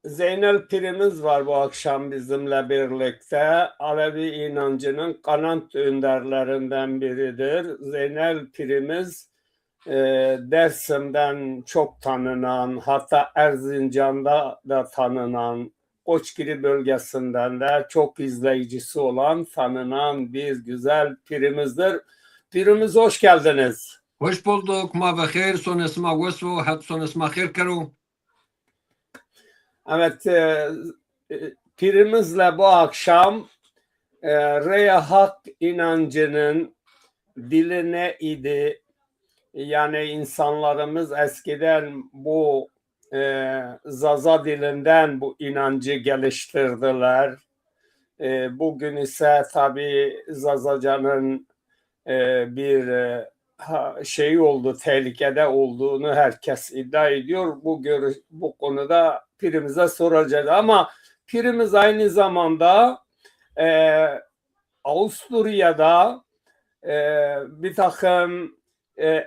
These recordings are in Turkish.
Zeynel Pirimiz var bu akşam bizimle birlikte. Alevi inancının kanat önderlerinden biridir. Zeynel Pirimiz Dersim'den çok tanınan, hatta Erzincan'da da tanınan, Koçgiri bölgesinden de çok izleyicisi olan, tanınan bir güzel pirimizdir. Pirimiz hoş geldiniz. Hoş bulduk. Ma bekir. Son esma vesu. Hep son esma khir karo. Evet, pirimizle bu akşam Reya Hak inancının dili ne idi? Yani insanlarımız eskiden bu Zaza dilinden bu inancı geliştirdiler. Bugün ise tabii Zazacanın bir şey oldu, tehlikede olduğunu herkes iddia ediyor. Bu konuda pirimize soracağız. Ama pirimiz aynı zamanda Avusturya'da bir takım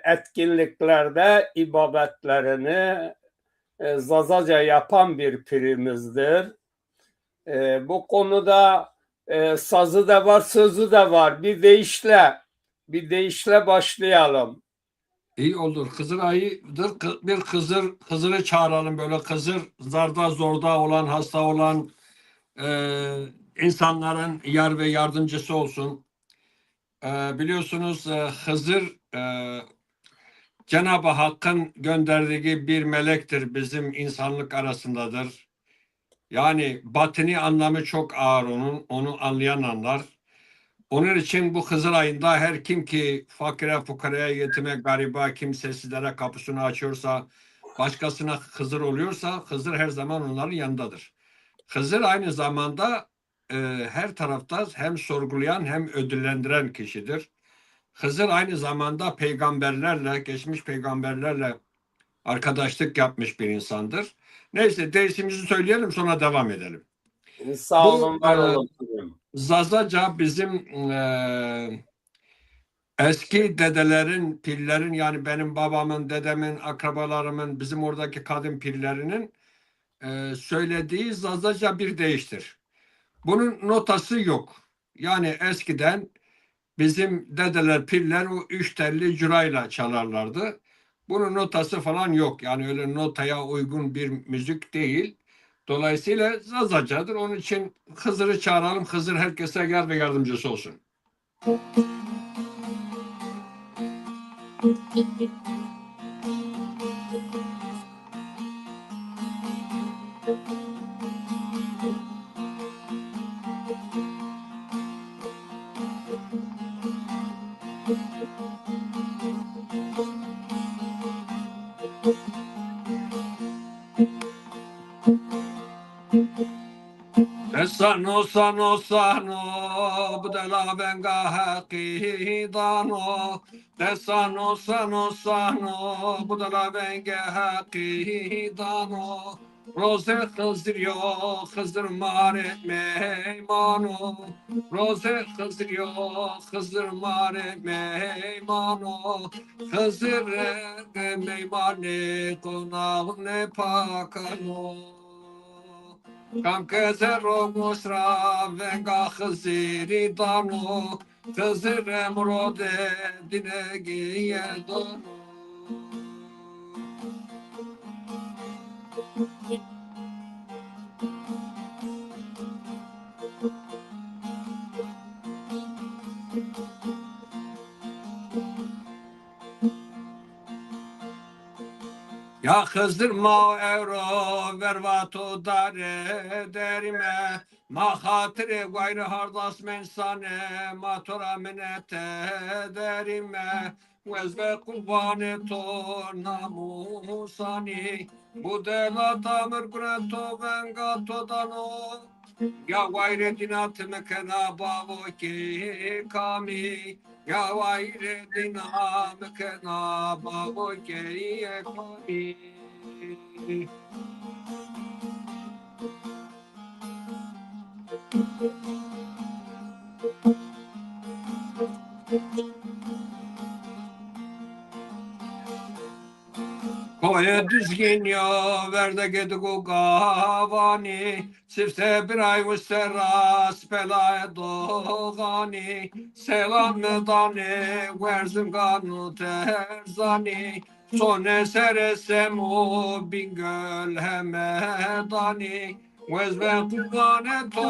etkinliklerde ibadetlerini Zazaca yapan bir pirimizdir. Bu konuda sazı da var, sözü de var. Bir deyişle başlayalım. İyi olur. Hızır ayıdır. Bir Hızır'ı çağıralım. Böyle Hızır zarda zorda olan, hasta olan insanların yar ve yardımcısı olsun. Biliyorsunuz Hızır Cenab-ı Hakk'ın gönderdiği bir melektir. Bizim insanlık arasındadır. Yani batini anlamı çok ağır onun. Onu anlayan anlar. Onun için bu Hızır ayında her kim ki fakire, fukaraya, yetime, gariba, kimsesizlere kapısını açıyorsa, başkasına Hızır oluyorsa, Hızır her zaman onların yanındadır. Hızır aynı zamanda her tarafta hem sorgulayan hem ödüllendiren kişidir. Hızır aynı zamanda peygamberlerle, geçmiş peygamberlerle arkadaşlık yapmış bir insandır. Neyse dersimizi söyleyelim sonra devam edelim. Sağ olun, var olun. Zazaca bizim eski dedelerin, pirlerin yani benim babamın, dedemin, akrabalarımın, bizim oradaki kadın pirlerinin söylediği Zazaca bir deyiştir. Bunun notası yok. Yani eskiden bizim dedeler, pirler o üç telli curayla çalarlardı. Bunun notası falan yok. Yani öyle notaya uygun bir müzik değil. Dolayısıyla Zazacadır. Onun için Hızır'ı çağıralım. Hızır herkese yar ve yardımcısı olsun. Sano sano sano budala venga haki dano sano sano sano budala venga haki dano Roze Hızır yo Hızır mare meymano Roze Hızır yo Hızır mare meymano Hızır meymane konağı ne pakano Kanka zero musra venga Hızır'ı dano Hızır emrode dinegi dano Ya Hızır ma evro vervato dare derime ma hatire gayrı hardas mensane ma tora menete derime vezve kurbane to namusani bu dela tamir kureto venga todano ya gayretina tmekena bavo ki kami ya gayretina mekena bavo ki kami Koye düzgün ya verde gedik gavani Sifte bir ay usteras belaya doğani Selam medani verzim kanu terzani Son eseresem o bingöl hemedani Vezben kurgane to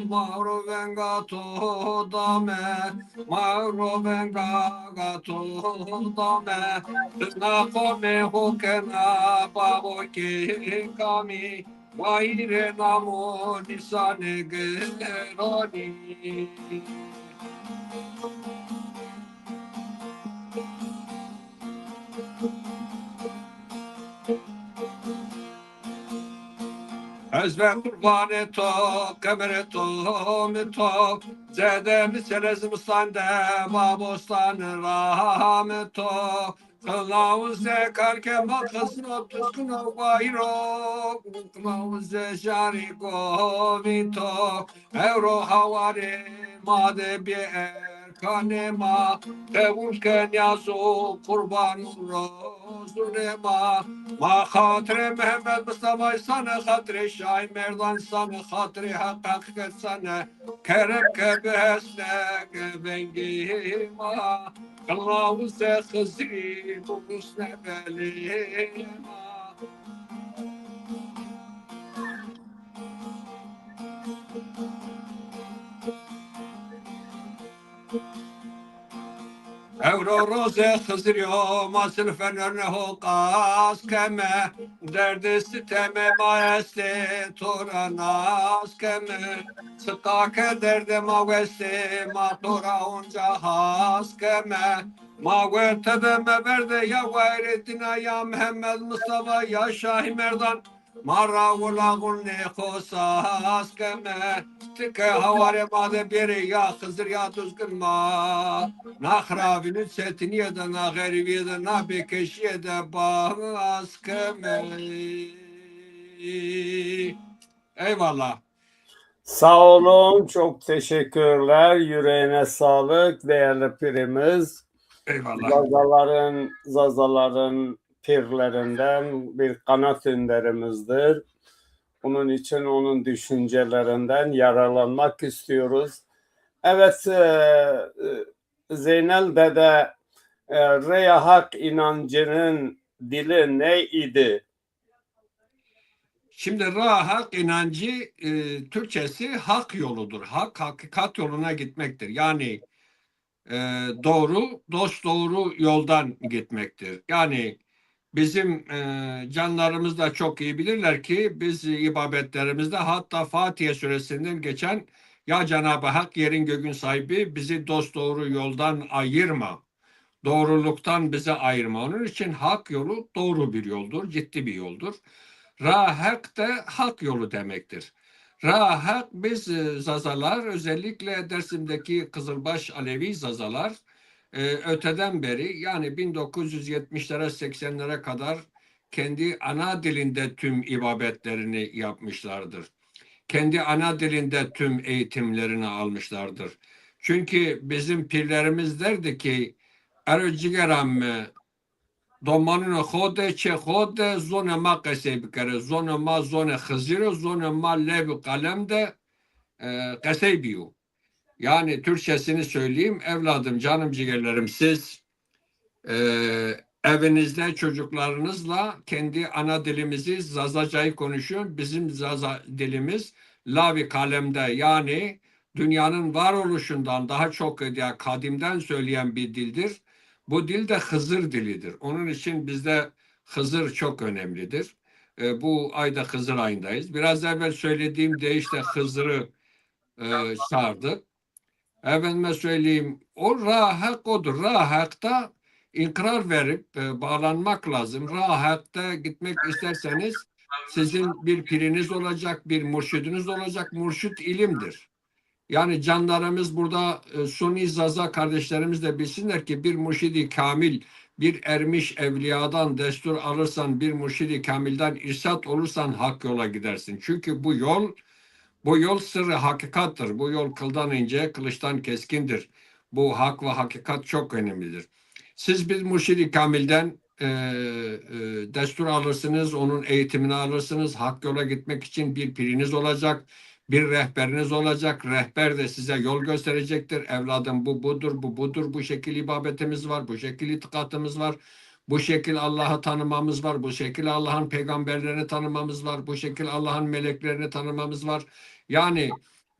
Mağru venga to dame Mağru venga gato dame Na come hokena babo ke kami Vaire namo nisane geroni Ezber kurbanı tok, kemere tok, zede miselez mustande, babostanı rahmet tok. Kılavuz karke bakısına tuskuna vayro, kılavuz şariko vito, evro havari made bir kanema, tevulken yazu kurban rozunema. Ma hatire Mehmet Mustafa sana hatire Şahin Merdan sana hatire hakikat sana kerek kebesne bengi ma Kılavuz hızri bulus ne beli ma Evro roze hızırıyor masıl fenerine hokas keme derdi siteme maesli toranas keme Sıkake derde mavesti matora onca has keme Mavete de meverde ya gayretine ya Mehmet Mustafa ya Şahi Merdan Mara ulagun ne khosas keme Tike havare made biri ya hızır ya tuzgın ma Nahravinin setiniye de na garibiye de na bekeşiye de bağız kemeli. Eyvallah. Sağ olun, çok teşekkürler. Yüreğine sağlık değerli pirimiz. Eyvallah. Zazaların pirlerinden bir kanat önderimizdir. Bunun için onun düşüncelerinden yararlanmak istiyoruz. Evet, Zeynel Dede, Reya Hak inancının dili ne idi? Şimdi Ra-Hak inancı Türkçesi hak yoludur. Hak, hakikat yoluna gitmektir. Yani doğru, dost doğru yoldan gitmektir. Yani bizim canlarımız da çok iyi bilirler ki biz ibadetlerimizde hatta Fatiha suresinden geçen ya Cenab-ı Hak yerin gökün sahibi bizi dost doğru yoldan ayırma. Doğruluktan bize ayırma. Onun için hak yolu doğru bir yoldur, ciddi bir yoldur. Ra-hak da hak yolu demektir. Ra-hak biz zazalar özellikle Dersim'deki Kızılbaş Alevi zazalar öteden beri yani 1970'lere 80'lere kadar kendi ana dilinde tüm ibadetlerini yapmışlardır. Kendi ana dilinde tüm eğitimlerini almışlardır. Çünkü bizim pirlerimiz derdi ki Ercigeram Domanın xode çe xode zone ma qese bikere zone ma zone xizire zone ma lev kalem de qese biyu. Yani Türkçesini söyleyeyim evladım canım ciğerlerim siz evinizde çocuklarınızla kendi ana dilimizi Zazacayı konuşun. Bizim Zaza dilimiz lavi kalemde yani dünyanın varoluşundan daha çok ya kadimden söyleyen bir dildir. Bu dil de Hızır dilidir. Onun için bizde Hızır çok önemlidir. Bu ayda Hızır ayındayız. Biraz evvel söylediğim deyişle Hızır'ı çağırdık. Efendime söyleyeyim o rahak odur. Rahakta inkrar verip bağlanmak lazım. Rahakta gitmek isterseniz sizin bir piriniz olacak, bir murşidiniz olacak. Murşid ilimdir. Yani canlarımız burada Suni Zaza kardeşlerimiz de bilsinler ki bir murşidi kamil, bir ermiş evliyadan destur alırsan, bir murşidi kamilden irşat olursan hak yola gidersin. Çünkü bu yol sırrı hakikattır. Bu yol kıldan ince, kılıçtan keskindir. Bu hak ve hakikat çok önemlidir. Siz bir murşidi kamilden destur alırsınız, onun eğitimini alırsınız. Hak yola gitmek için bir piriniz olacak, bir rehberiniz olacak. Rehber de size yol gösterecektir. Evladım bu budur, bu budur. Bu şekil ibadetimiz var, bu şekil itikadımız var. Bu şekil Allah'ı tanımamız var. Bu şekil Allah'ın peygamberlerini tanımamız var. Bu şekil Allah'ın meleklerini tanımamız var. Yani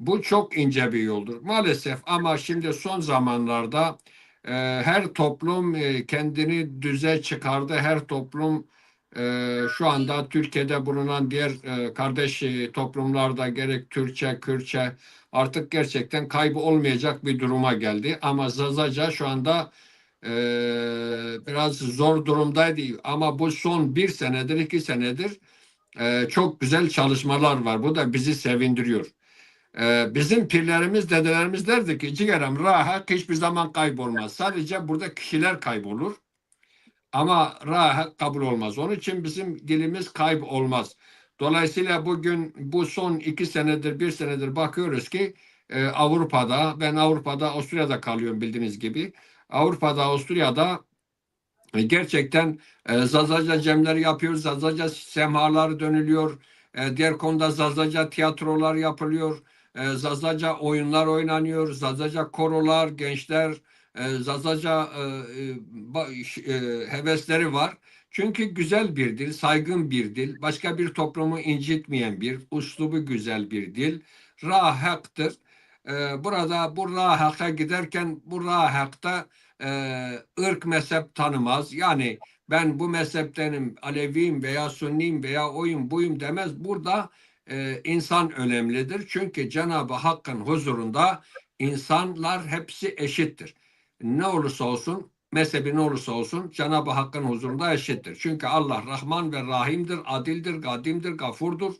bu çok ince bir yoldur. Maalesef ama şimdi son zamanlarda her toplum kendini düze çıkardı. Her toplum şu anda Türkiye'de bulunan diğer kardeş toplumlarda gerek Türkçe, Kürtçe artık gerçekten kaybı olmayacak bir duruma geldi. Ama Zazaca şu anda e, biraz zor durumdaydı. Ama bu son bir senedir, 2 senedir çok güzel çalışmalar var. Bu da bizi sevindiriyor. Bizim pirlerimiz, dedelerimiz derdi ki ciğerim rahat hiçbir zaman kaybolmaz. Sadece burada kişiler kaybolur. Ama rahat kabul olmaz. Onun için bizim dilimiz kaybolmaz. Dolayısıyla bugün bu son 2 senedir, 1 senedir bakıyoruz ki Avrupa'da, ben Avrupa'da, Avusturya'da kalıyorum bildiğiniz gibi. Avrupa'da, Avusturya'da gerçekten Zazaca cemleri yapıyoruz. Zazaca semhalar dönülüyor. Diğer konuda Zazaca tiyatrolar yapılıyor. Zazaca oyunlar oynanıyor. Zazaca korolar, gençler Zazaca hevesleri var. Çünkü güzel bir dil, saygın bir dil, başka bir toplumu incitmeyen bir, üslubu güzel bir dil. Rahaktır. Burada bu rahaka giderken bu rahakta ırk mezhep tanımaz. Yani ben bu mezheptenim, Aleviyim veya Sünniyim veya oyum buyum demez. Burada insan önemlidir. Çünkü Cenab-ı Hakk'ın huzurunda insanlar hepsi eşittir. Ne olursa olsun, mezhebi ne olursa olsun Cenab-ı Hakk'ın huzurunda eşittir. Çünkü Allah Rahman ve Rahim'dir, adildir, gadimdir, gafurdur.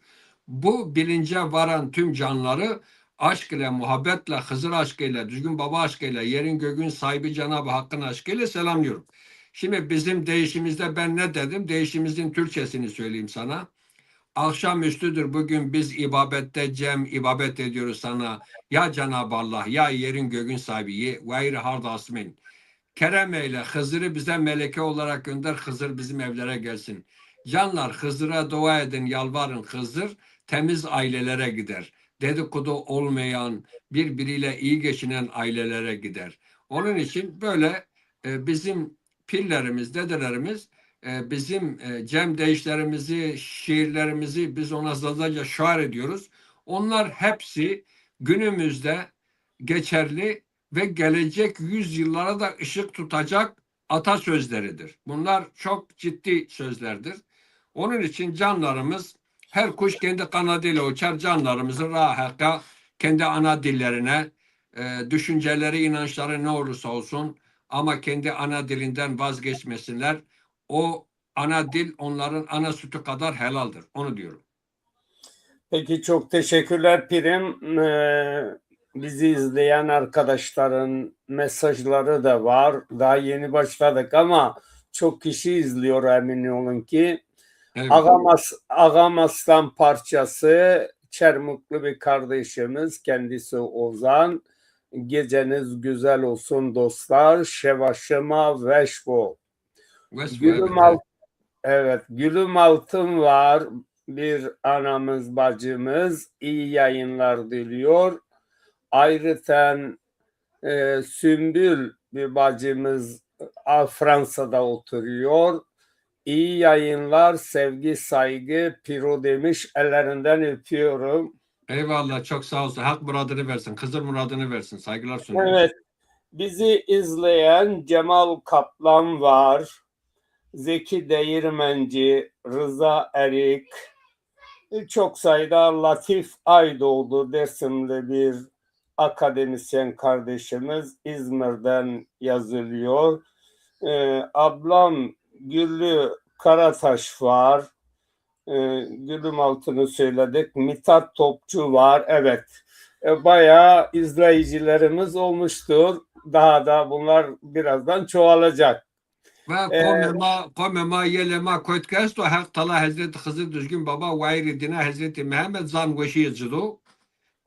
Bu bilince varan tüm canları aşk ile, muhabbetle, Hızır aşkıyla, düzgün baba aşkıyla, yerin göğün sahibi Cenab-ı Hakk'ın aşkıyla selamlıyorum. Şimdi bizim deyişimizde ben ne dedim? Deyişimizin Türkçesini söyleyeyim sana. Akşamüstüdür bugün biz ibadette ibadet ediyoruz sana. Ya Cenab-ı Allah, ya yerin göğün sahibi, gayri hard asmin. Kerem eyle, Hızır'ı bize meleke olarak gönder, Hızır bizim evlere gelsin. Canlar Hızır'a dua edin, yalvarın, Hızır temiz ailelere gider. Dedikodu olmayan, birbiriyle iyi geçinen ailelere gider. Onun için böyle bizim pillerimiz, dedelerimiz bizim cem deyişlerimizi, şiirlerimizi biz ona Zazaca şair ediyoruz. Onlar hepsi günümüzde geçerli ve gelecek yüzyıllara da ışık tutacak atasözleridir. Bunlar çok ciddi sözlerdir. Onun için canlarımız her kuş kendi kanadıyla uçar. Canlarımızı rahata kendi ana dillerine, düşünceleri, inançları ne olursa olsun ama kendi ana dilinden vazgeçmesinler. O ana dil onların ana sütü kadar helaldir. Onu diyorum. Peki çok teşekkürler Pirim. Bizi izleyen arkadaşların mesajları da var. Daha yeni başladık ama çok kişi izliyor emin olun ki. Evet. Ağam Aslan parçası Çermuklu bir kardeşimiz. Kendisi Ozan. Geceniz güzel olsun dostlar. Şevaşıma veşbo. Gülüm Evet. Evet, Gülüm Altın var. Bir anamız, bacımız. İyi yayınlar diliyor. Ayrıca Sümbül bir bacımız Fransa'da oturuyor. İyi yayınlar, sevgi, saygı. Piro demiş, ellerinden öpüyorum. Eyvallah, çok sağ olsun. Hak muradını versin. Hızır muradını versin. Saygılar sunuyorum. Evet, bizi izleyen Cemal Kaplan var. Zeki Değirmenci, Rıza Erik, çok sayıda Latif Aydoğdu Dersimli bir akademisyen kardeşimiz İzmir'den yazılıyor. Ablam Güllü Karataş var. Gülüm Altın'ı söyledik. Mithat Topçu var. Evet. Bayağı izleyicilerimiz olmuştur. Daha da bunlar birazdan çoğalacak. Ve komema yelema koytkesto hak tala Hazreti Hızır düzgün baba vayri dine Hazreti Mehmet zan veşiyecidu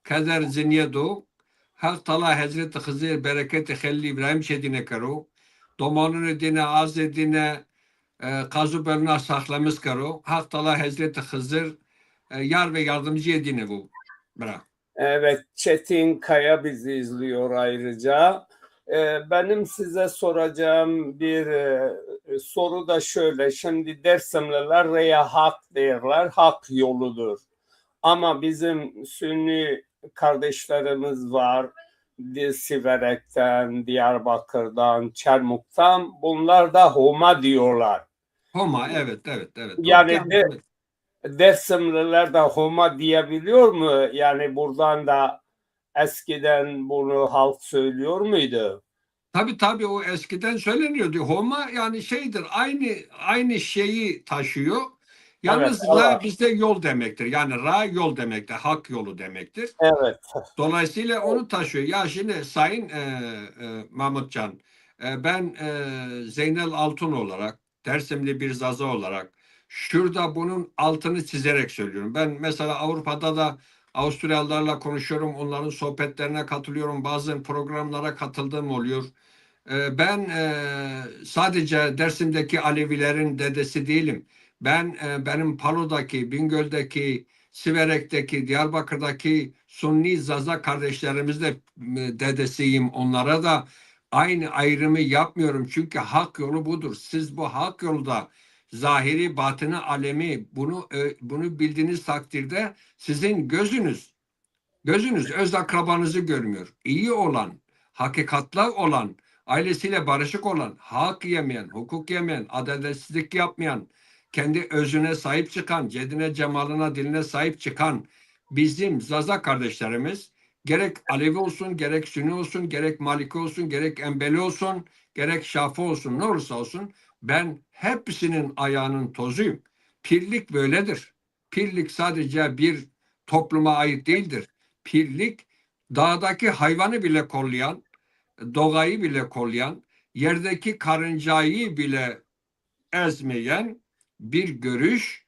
kader zinyedu hak tala Hazreti Hızır bereketi Halil İbrahim şedine karo domanını dine az dine Kazı bölüne saklamış karo. Hak Teala Hazreti Hızır yar ve yardımcı edini bu. Bırak. Evet, Çetin Kaya bizi izliyor ayrıca. Benim size soracağım bir soru da şöyle. Şimdi Dersimliler Reya hak derler, hak yoludur. Ama bizim Sünni kardeşlerimiz var. Siverek'ten, Diyarbakır'dan, Çermuk'tan. Bunlar da Homa diyorlar. Homa, evet. Yani Dersimliler de Homa diyebiliyor mu? Yani buradan da eskiden bunu halk söylüyor muydu? Tabii o eskiden söyleniyordu. Homa yani şeydir, aynı şeyi taşıyor. Evet, Yalnız Allah. ra bizde yol demektir. Yani ra yol demektir, hak yolu demektir. Evet, Dolayısıyla onu taşıyor. Ya şimdi Sayın Mahmutcan, ben Zeynel Altun olarak, Dersimli bir Zaza olarak şurada bunun altını çizerek söylüyorum. Ben mesela Avrupa'da da Avusturyalılarla konuşuyorum, onların sohbetlerine katılıyorum, bazı programlara katıldığım oluyor. Ben sadece Dersim'deki Alevilerin dedesi değilim. Benim Palo'daki, Bingöl'deki, Siverek'teki, Diyarbakır'daki Sunni Zaza kardeşlerimiz de dedesiyim. Onlara da aynı ayrımı yapmıyorum. Çünkü hak yolu budur. Siz bu hak yolda zahiri, batını, alemi bunu bildiğiniz takdirde sizin gözünüz öz akrabanızı görmüyor. İyi olan, hakikatli olan, ailesiyle barışık olan, hak yemeyen, hukuk yemeyen, adaletsizlik yapmayan, kendi özüne sahip çıkan, cedine, cemalına, diline sahip çıkan bizim Zaza kardeşlerimiz gerek Alevi olsun, gerek Sünni olsun, gerek Maliki olsun, gerek Enbeli olsun, gerek Şafi olsun, ne olursa olsun ben hepsinin ayağının tozuyum. Pirlik böyledir. Pirlik sadece bir topluma ait değildir. Pirlik dağdaki hayvanı bile kollayan, doğayı bile kollayan, yerdeki karıncayı bile ezmeyen bir görüş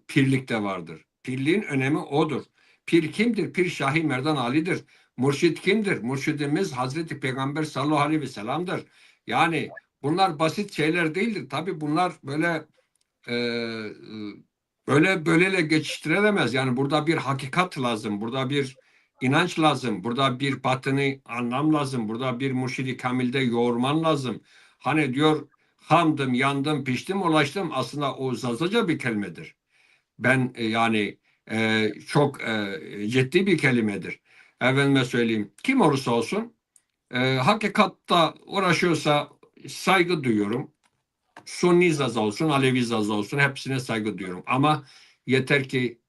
pirlikte vardır. Pirliğin önemi odur. Pir kimdir? Pir Şahi Merdan Ali'dir. Murşid kimdir? Murşidimiz Hazreti Peygamber sallallahu aleyhi ve sellem'dir. Yani bunlar basit şeyler değildir. Tabii bunlar böyleyle geçiştirilemez. Yani burada bir hakikat lazım, burada bir inanç lazım, burada bir batını anlam lazım, burada bir murşidi kamilde yoğurman lazım. Hani diyor hamdım, yandım, piştim, ulaştım. Aslında o Zazaca bir kelimedir. Ben yani çok ciddi bir kelimedir. Efendime söyleyeyim. Kim olursa olsun hakikatta uğraşıyorsa saygı duyuyorum. Sunni Zaza olsun, Alevi Zaza olsun hepsine saygı duyuyorum. Ama yeter ki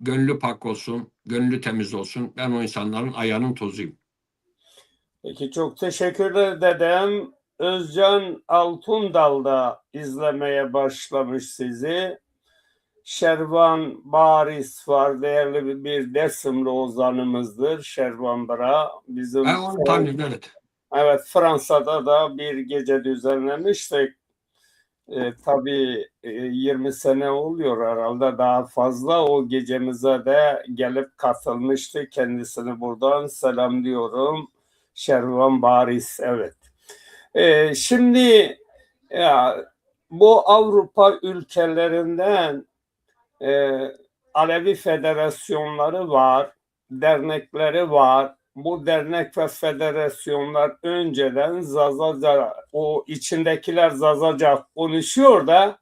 gönlü pak olsun, gönlü temiz olsun. Ben o insanların ayağının tozuyum. Peki çok teşekkür ederim. Özcan Altundal da izlemeye başlamış sizi. Şervan Baris var, değerli bir Dersimli ozanımızdır. Şervan Bara. Bizim Ben onu tanıyorum, evet. evet, Fransa'da da bir gece düzenlemiştik. Tabii 20 sene oluyor herhalde, daha fazla. O gecemize de gelip katılmıştı. Kendisini buradan selamlıyorum. Şervan Baris, evet. Şimdi ya, bu Avrupa ülkelerinden Alevi federasyonları var, dernekleri var. Bu dernek ve federasyonlar önceden Zazaca, o içindekiler Zazaca konuşuyor da,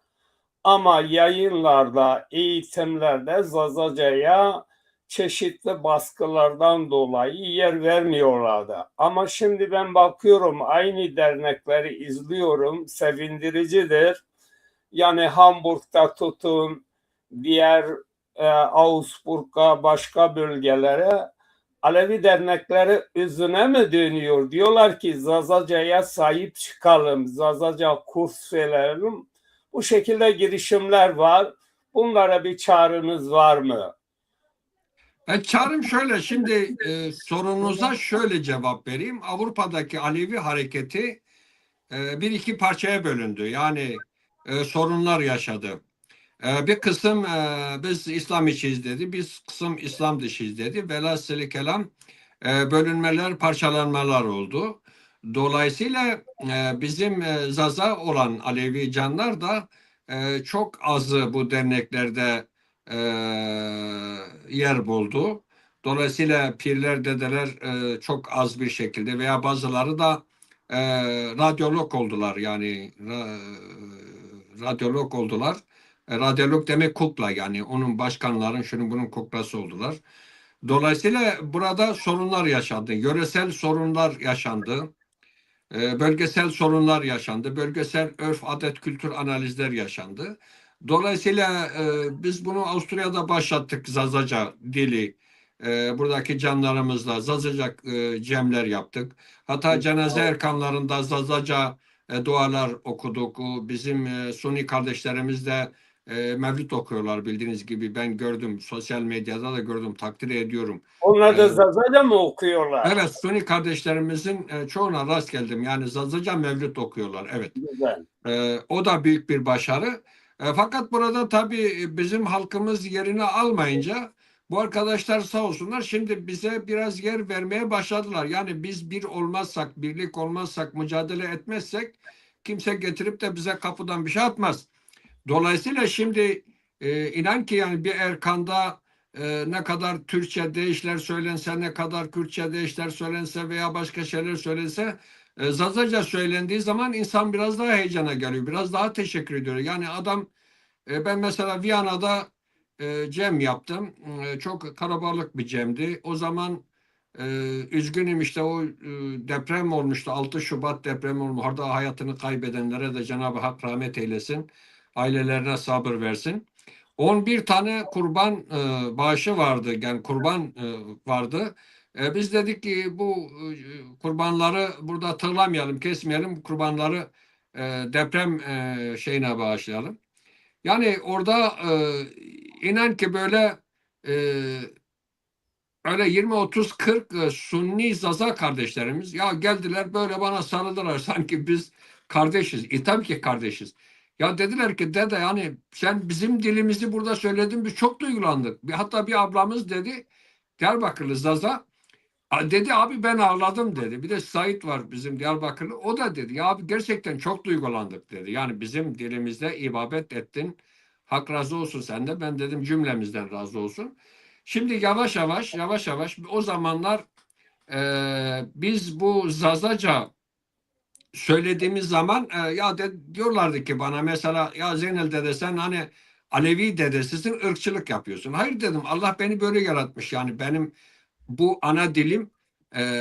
ama yayınlarda, eğitimlerde Zazaca'ya çeşitli baskılardan dolayı yer vermiyorlardı. Ama şimdi ben bakıyorum, aynı dernekleri izliyorum, sevindiricidir. Yani Hamburg'da tutun, diğer Augsburg'a, başka bölgelere Alevi dernekleri üzerine mi dönüyor? Diyorlar ki Zazaca'ya sahip çıkalım, Zazaca kurs verelim. Bu şekilde girişimler var. Bunlara bir çağrınız var mı? Çağrım şöyle, şimdi sorunuza şöyle cevap vereyim. Avrupa'daki Alevi hareketi bir iki parçaya bölündü. Yani sorunlar yaşadı. Bir kısım biz İslam içiyiz dedi, bir kısım İslam dışıyız dedi. Velhasılı kelam bölünmeler, parçalanmalar oldu. Dolayısıyla bizim Zaza olan Alevi canlar da çok azı bu derneklerde e, yer buldu. Dolayısıyla pirler, dedeler çok az bir şekilde veya bazıları da radyolog oldular, yani radyolog oldular. Radyolog demek kukla, yani onun başkanların şunun bunun kuklası oldular. Dolayısıyla burada sorunlar yaşandı. Yöresel sorunlar yaşandı. Bölgesel sorunlar yaşandı. Bölgesel örf, adet, kültür analizler yaşandı. Dolayısıyla biz bunu Avusturya'da başlattık, Zazaca dili. Buradaki canlarımızla Zazaca cemler yaptık. Hatta cenaze erkanlarında Zazaca dualar okuduk. Bizim Sunni kardeşlerimiz de mevlüt okuyorlar, bildiğiniz gibi. Ben gördüm, sosyal medyada da gördüm, takdir ediyorum. Onlar da Zazaca mı okuyorlar? Evet, Sunni kardeşlerimizin çoğuna rast geldim. Yani Zazaca mevlüt okuyorlar. Evet. Güzel. O da büyük bir başarı. Fakat burada tabii bizim halkımız yerini almayınca bu arkadaşlar sağ olsunlar şimdi bize biraz yer vermeye başladılar. Yani biz bir olmazsak, birlik olmazsak, mücadele etmezsek kimse getirip de bize kapıdan bir şey atmaz. Dolayısıyla şimdi inan ki yani bir Erkan'da ne kadar Türkçe deyişler söylense, ne kadar Kürtçe deyişler söylense veya başka şeyler söylense, Zazaca söylendiği zaman insan biraz daha heyecana geliyor. Biraz daha teşekkür ediyor. Yani adam, ben mesela Viyana'da cem yaptım. Çok kalabalık bir cemdi. O zaman üzgünüm, işte o deprem olmuştu. 6 Şubat depremi olmuş. Orada hayatını kaybedenlere de Cenab-ı Hak rahmet eylesin. Ailelerine sabır versin. 11 tane kurban bağışı vardı. Yani kurban vardı. Biz dedik ki bu kurbanları burada tırlamayalım, kesmeyelim. Kurbanları deprem şeyine bağışlayalım. Yani orada inan ki böyle e, öyle 20 30 40 Sunni Zaza kardeşlerimiz ya geldiler, böyle bana sarıldılar sanki biz kardeşiz. Tabii ki kardeşiz. Ya dediler ki dede, yani sen bizim dilimizi burada söyledin, biz çok duygulandık. Hatta bir ablamız dedi, Diyarbakırlı Zaza, dedi abi ben ağladım dedi. Bir de Sait var bizim Diyarbakırlı. O da dedi ya abi gerçekten çok duygulandık dedi. Yani bizim dilimizde ibadet ettin. Hak razı olsun sende. Ben dedim cümlemizden razı olsun. Şimdi yavaş yavaş yavaş yavaş o zamanlar biz bu Zazaca söylediğimiz zaman diyorlardı ki bana mesela, ya Zeynel dede sen hani Alevi dedesisin, ırkçılık yapıyorsun. Hayır dedim, Allah beni böyle yaratmış, yani benim bu ana dilim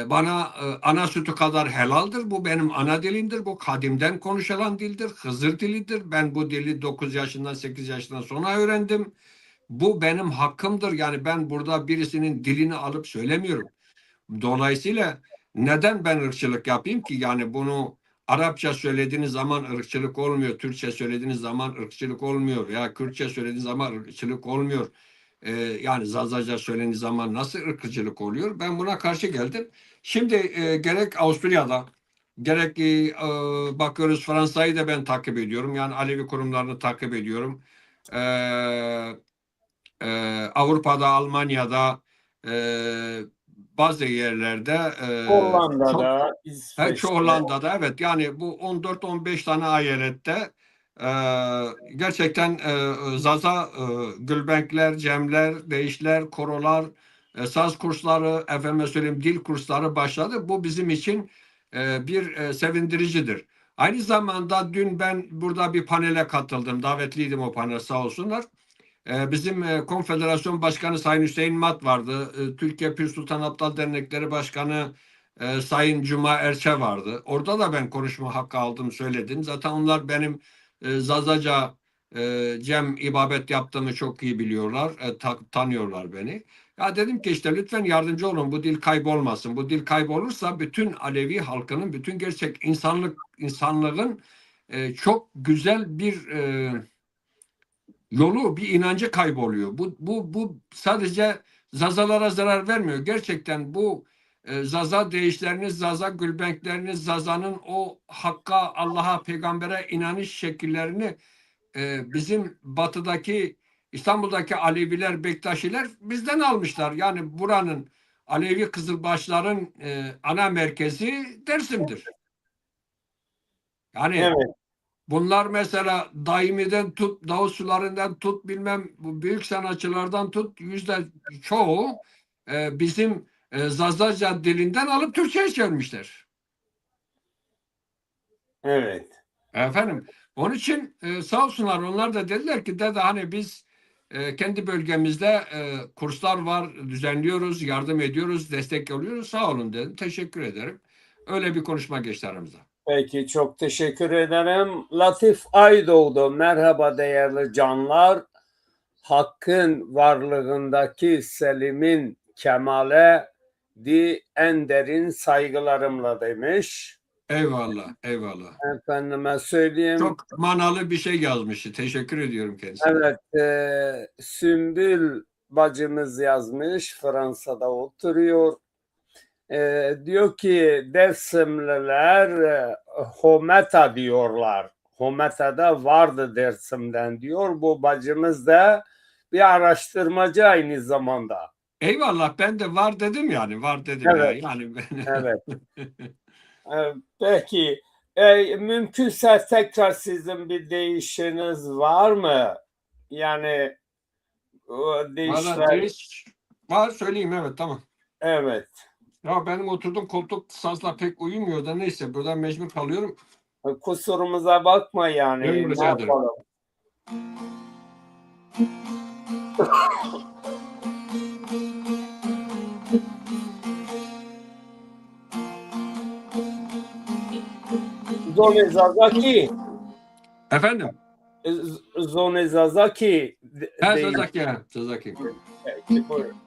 bana ana sütü kadar helaldir. Bu benim ana dilimdir. Bu kadimden konuşulan dildir. Hızır dilidir. Ben bu dili 9 yaşından 8 yaşından sonra öğrendim. Bu benim hakkımdır. Yani ben burada birisinin dilini alıp söylemiyorum. Dolayısıyla neden ben ırkçılık yapayım ki? Yani bunu Arapça söylediğiniz zaman ırkçılık olmuyor. Türkçe söylediğiniz zaman ırkçılık olmuyor. Veya Kürtçe söylediğiniz zaman ırkçılık olmuyor. Yani Zazaca söylediğiniz zaman nasıl ırkçılık oluyor? Ben buna karşı geldim. Şimdi gerek Avusturya'da gerek bakıyoruz Fransa'yı da ben takip ediyorum. Yani Alevi kurumlarını takip ediyorum. E, Avrupa'da, Almanya'da, e, bazı yerlerde çok Hollanda'da, şu İsveç'te. Hollanda'da, evet, yani bu 14-15 tane ayette e, gerçekten Zaza Gülbenkler, Cemler, Değişler, Korolar, saz kursları, efendime söyleyeyim dil kursları başladı. Bu bizim için bir sevindiricidir. Aynı zamanda dün ben burada bir panele katıldım. Davetliydim o panel, sağ olsunlar. Bizim Konfederasyon Başkanı Sayın Hüseyin Mat vardı. Türkiye Pir Sultan Abdal Dernekleri Başkanı Sayın Cuma Erçe vardı. Orada da ben konuşma hakkı aldım, söyledim. Zaten onlar benim Zazaca cem ibabet yaptığımı çok iyi biliyorlar. Tanıyorlar beni. Ya dedim ki işte lütfen yardımcı olun, bu dil kaybolmasın. Bu dil kaybolursa bütün Alevi halkının, bütün gerçek insanlığın çok güzel bir yolu, bir inancı kayboluyor. Bu sadece Zazalara zarar vermiyor. Gerçekten bu Zaza deyişleriniz, Zaza gülbenkleriniz, Zaza'nın o Hakk'a, Allah'a, peygambere inanış şekillerini bizim batıdaki, İstanbul'daki Aleviler, Bektaşiler bizden almışlar. Yani buranın Alevi Kızılbaşların ana merkezi Dersim'dir. Yani Evet, bunlar mesela Daimi'den tut, Davut Suları'ndan tut, bilmem bu büyük sanatçılardan tut, çoğu bizim Zazaca dilinden alıp Türkçe'ye çevirmişler. evet. Efendim, onun için sağ olsunlar, onlar da dediler ki dede hani biz kendi bölgemizde kurslar var, düzenliyoruz, yardım ediyoruz, destek oluyoruz. Sağ olun dedim. Teşekkür ederim. Öyle bir konuşma geçti aramızda. Peki, çok teşekkür ederim. Latif Aydoğdu, merhaba değerli canlar. Hakkın varlığındaki Selim'in kemale en derin saygılarımla demiş. Eyvallah, eyvallah. Efendime söyleyeyim. Çok manalı bir şey yazmıştı. Teşekkür ediyorum kendisine. Evet, Sümbül bacımız yazmış. Fransa'da oturuyor. Diyor ki Dersimliler Hometa diyorlar. Hometa'da vardı Dersim'den diyor. Bu bacımız da bir araştırmacı aynı zamanda. Eyvallah, ben de var dedim yani. Var dedim ya. Evet, Yani ben... evet. Peki, mümkünse tekrar sizin bir değişiniz var mı? Yani o Valla değişler, değiş var, söyleyeyim, evet, tamam. evet. Ya benim oturduğum koltuk sazla pek uyumuyor da neyse buradan mecbur kalıyorum. Kusurumuza bakma Yok, yani. Ne rica ederim. yapalım? Zone Zazaki, Efendim? Zone Zazaki He, değil. Sazaki ya. Sazaki. Peki, buyurun.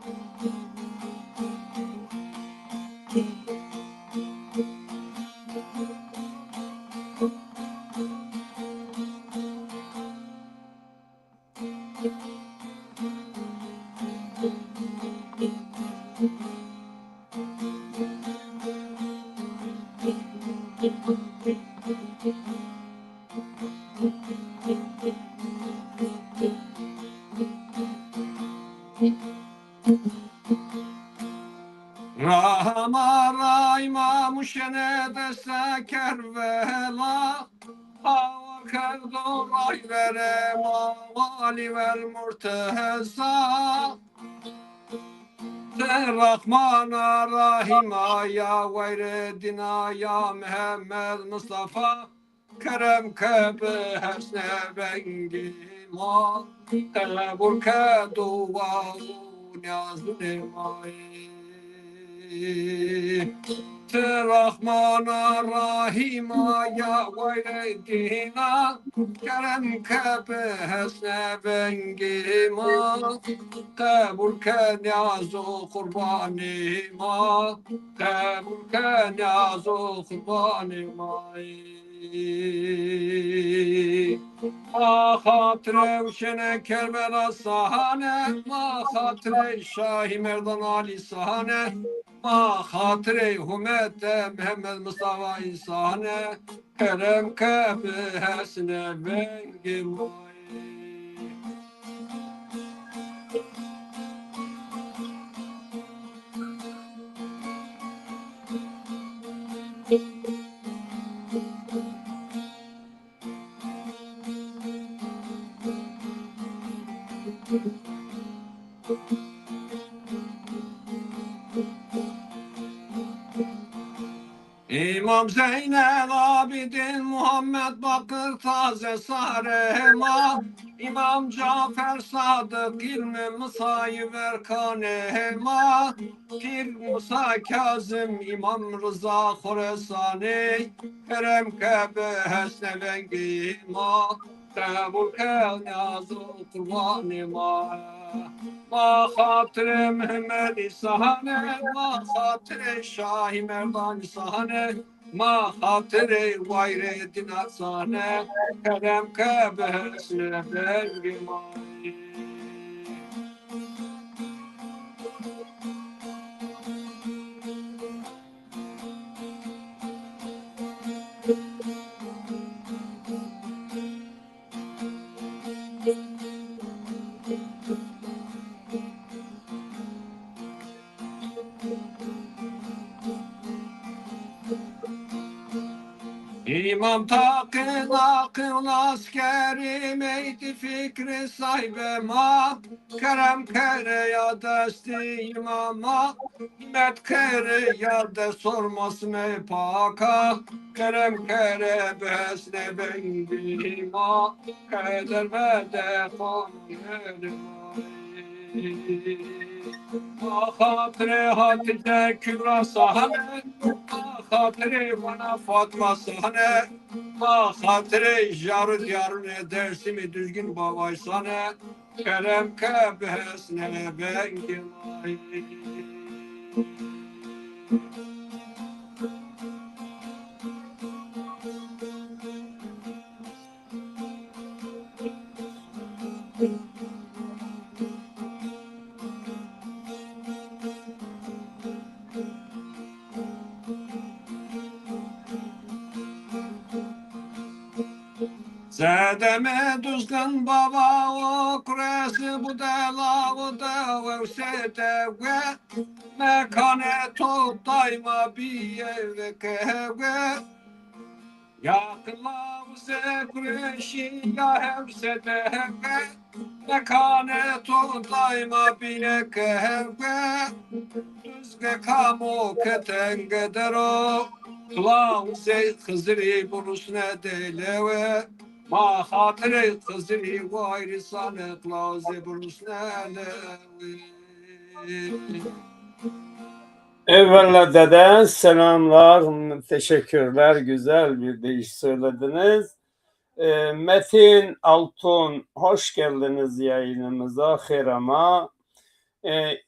Rahma rayma muşene deste kervela hava kerdo ray vere mavali vel murteza Rahmana Rahima ya Gayredina ya Muhammed Mustafa Kerem kebe hesne bengi ma Telebur ke dua niyazune mai Rahmana Rahima ya Gayredina Kerem kebe hesne bengi ma قبول کن از و قربانی ما قبول کن از و قربانی ما ما خاطر وشن کربلا سهانه ما خاطر شاهی مردان علی سهانه ما خاطر همت محمد مصطفى انسانه کرم که به حسن بنگ ما İmam Zeynel Abidin Muhammed Bakır Taze Sarema İmam Cafer Sadık İlmi Musa'yı Verkanema Pir Musa Kazım İmam Rıza Khoresani Kerem Kebe Hesne Vengima Tebul Kenyazu Kurbanima Ma hatire Mehmet sahane, ma hatire Şahi Merdan sahane, ma hatire Gayrettin Asane, kerem kebesine bergimay. İmam takın akıl askeri meydi fikri sahibi ma kerem kere ya desti imama himmet kere ya de sormasın ey paka kerem kere besne bendi ma keder ve de Hatire Hatice Kübra sahne Hatire bana Fatma sahne Hatire yarı yarı ne dersimi düzgün babay sana Kerem kebesne bengin ay Zedeme düzgün baba o kuresi bu delavu da vevsete ve mekane totayma bir eve keve ya kılavze kureşi ya hevsete heve mekane totayma bir keve düzge kamo ketenge dero kılavze hızri burusne deleve Ma hatire kızri gayri sanı klaze burusnele. Eyvallah dede, selamlar, teşekkürler, güzel bir deyiş söylediniz. Metin Altun, hoş geldiniz yayınımıza, Hirama.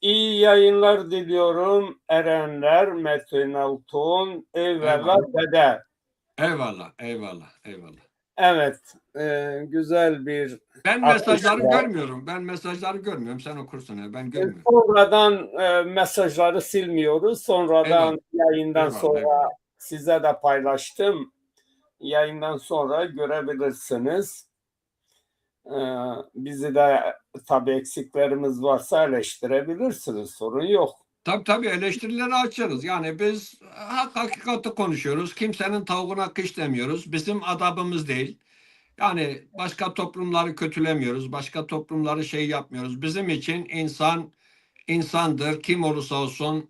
İyi yayınlar diliyorum Erenler, Metin Altun, eyvallah dede. Eyvallah, eyvallah, eyvallah. Evet, güzel bir... Ben mesajları görmüyorum. Ben mesajları görmüyorum. Sen okursun ya. Ben görmüyorum. Sonradan mesajları silmiyoruz. Sonradan yayından sonra size de paylaştım. Yayından sonra görebilirsiniz. Bizi de tabii eksiklerimiz varsa eleştirebilirsiniz. Sorun yok. Tabii eleştirileri açarız. Yani biz hakikati konuşuyoruz. Kimsenin tavuğuna kış demiyoruz. Bizim adabımız değil. Yani başka toplumları kötülemiyoruz. Başka toplumları şey yapmıyoruz. Bizim için insan insandır. Kim olursa olsun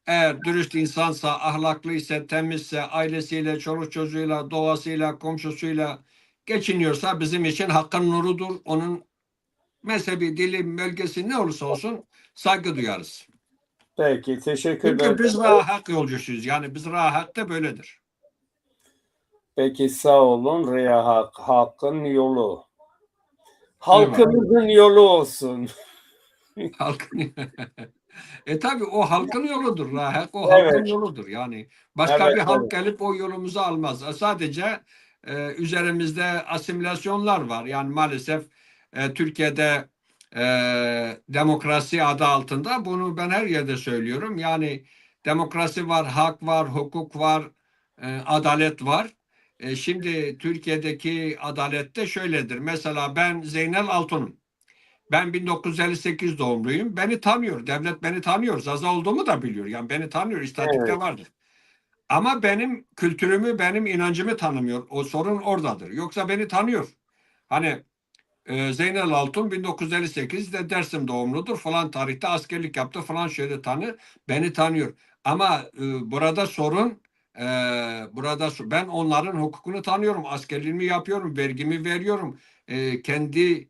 eğer dürüst insansa, ahlaklıysa, temizse, ailesiyle, çoluk çocuğuyla, doğasıyla, komşusuyla geçiniyorsa bizim için hakkın nurudur. Onun mezhebi, dili, bölgesi ne olursa olsun saygı duyarız. Peki, teşekkür ederim. Çünkü biz rahat yolcusuyuz. Yani biz rahat da böyledir. Peki, sağ olun. Hakkın yolu. Halkımızın yolu olsun. Halkın tabii o halkın yoludur. Rahat o halkın yoludur. Yani başka bir halk gelip o yolumuzu almaz. Sadece üzerimizde asimilasyonlar var. Yani maalesef Türkiye'de demokrasi adı altında bunu ben her yerde söylüyorum. Yani demokrasi var, hak var, hukuk var, adalet var. Şimdi Türkiye'deki adalette şöyledir. Mesela ben Zeynel Altun'um. Ben 1958 doğumluyum. Beni tanıyor. Devlet beni tanıyor. Zaza olduğumu da biliyor. Yani beni tanıyor. İstatikte vardır. Ama benim kültürümü, benim inancımı tanımıyor. O sorun oradadır. Yoksa beni tanıyor. Hani Zeynel Altun 1958'de Dersim doğumludur. Falan tarihte askerlik yaptı falan şöyle beni tanıyor. Ama burada sorun ben onların hukukunu tanıyorum. Askerliğimi yapıyorum. Vergimi veriyorum. Kendi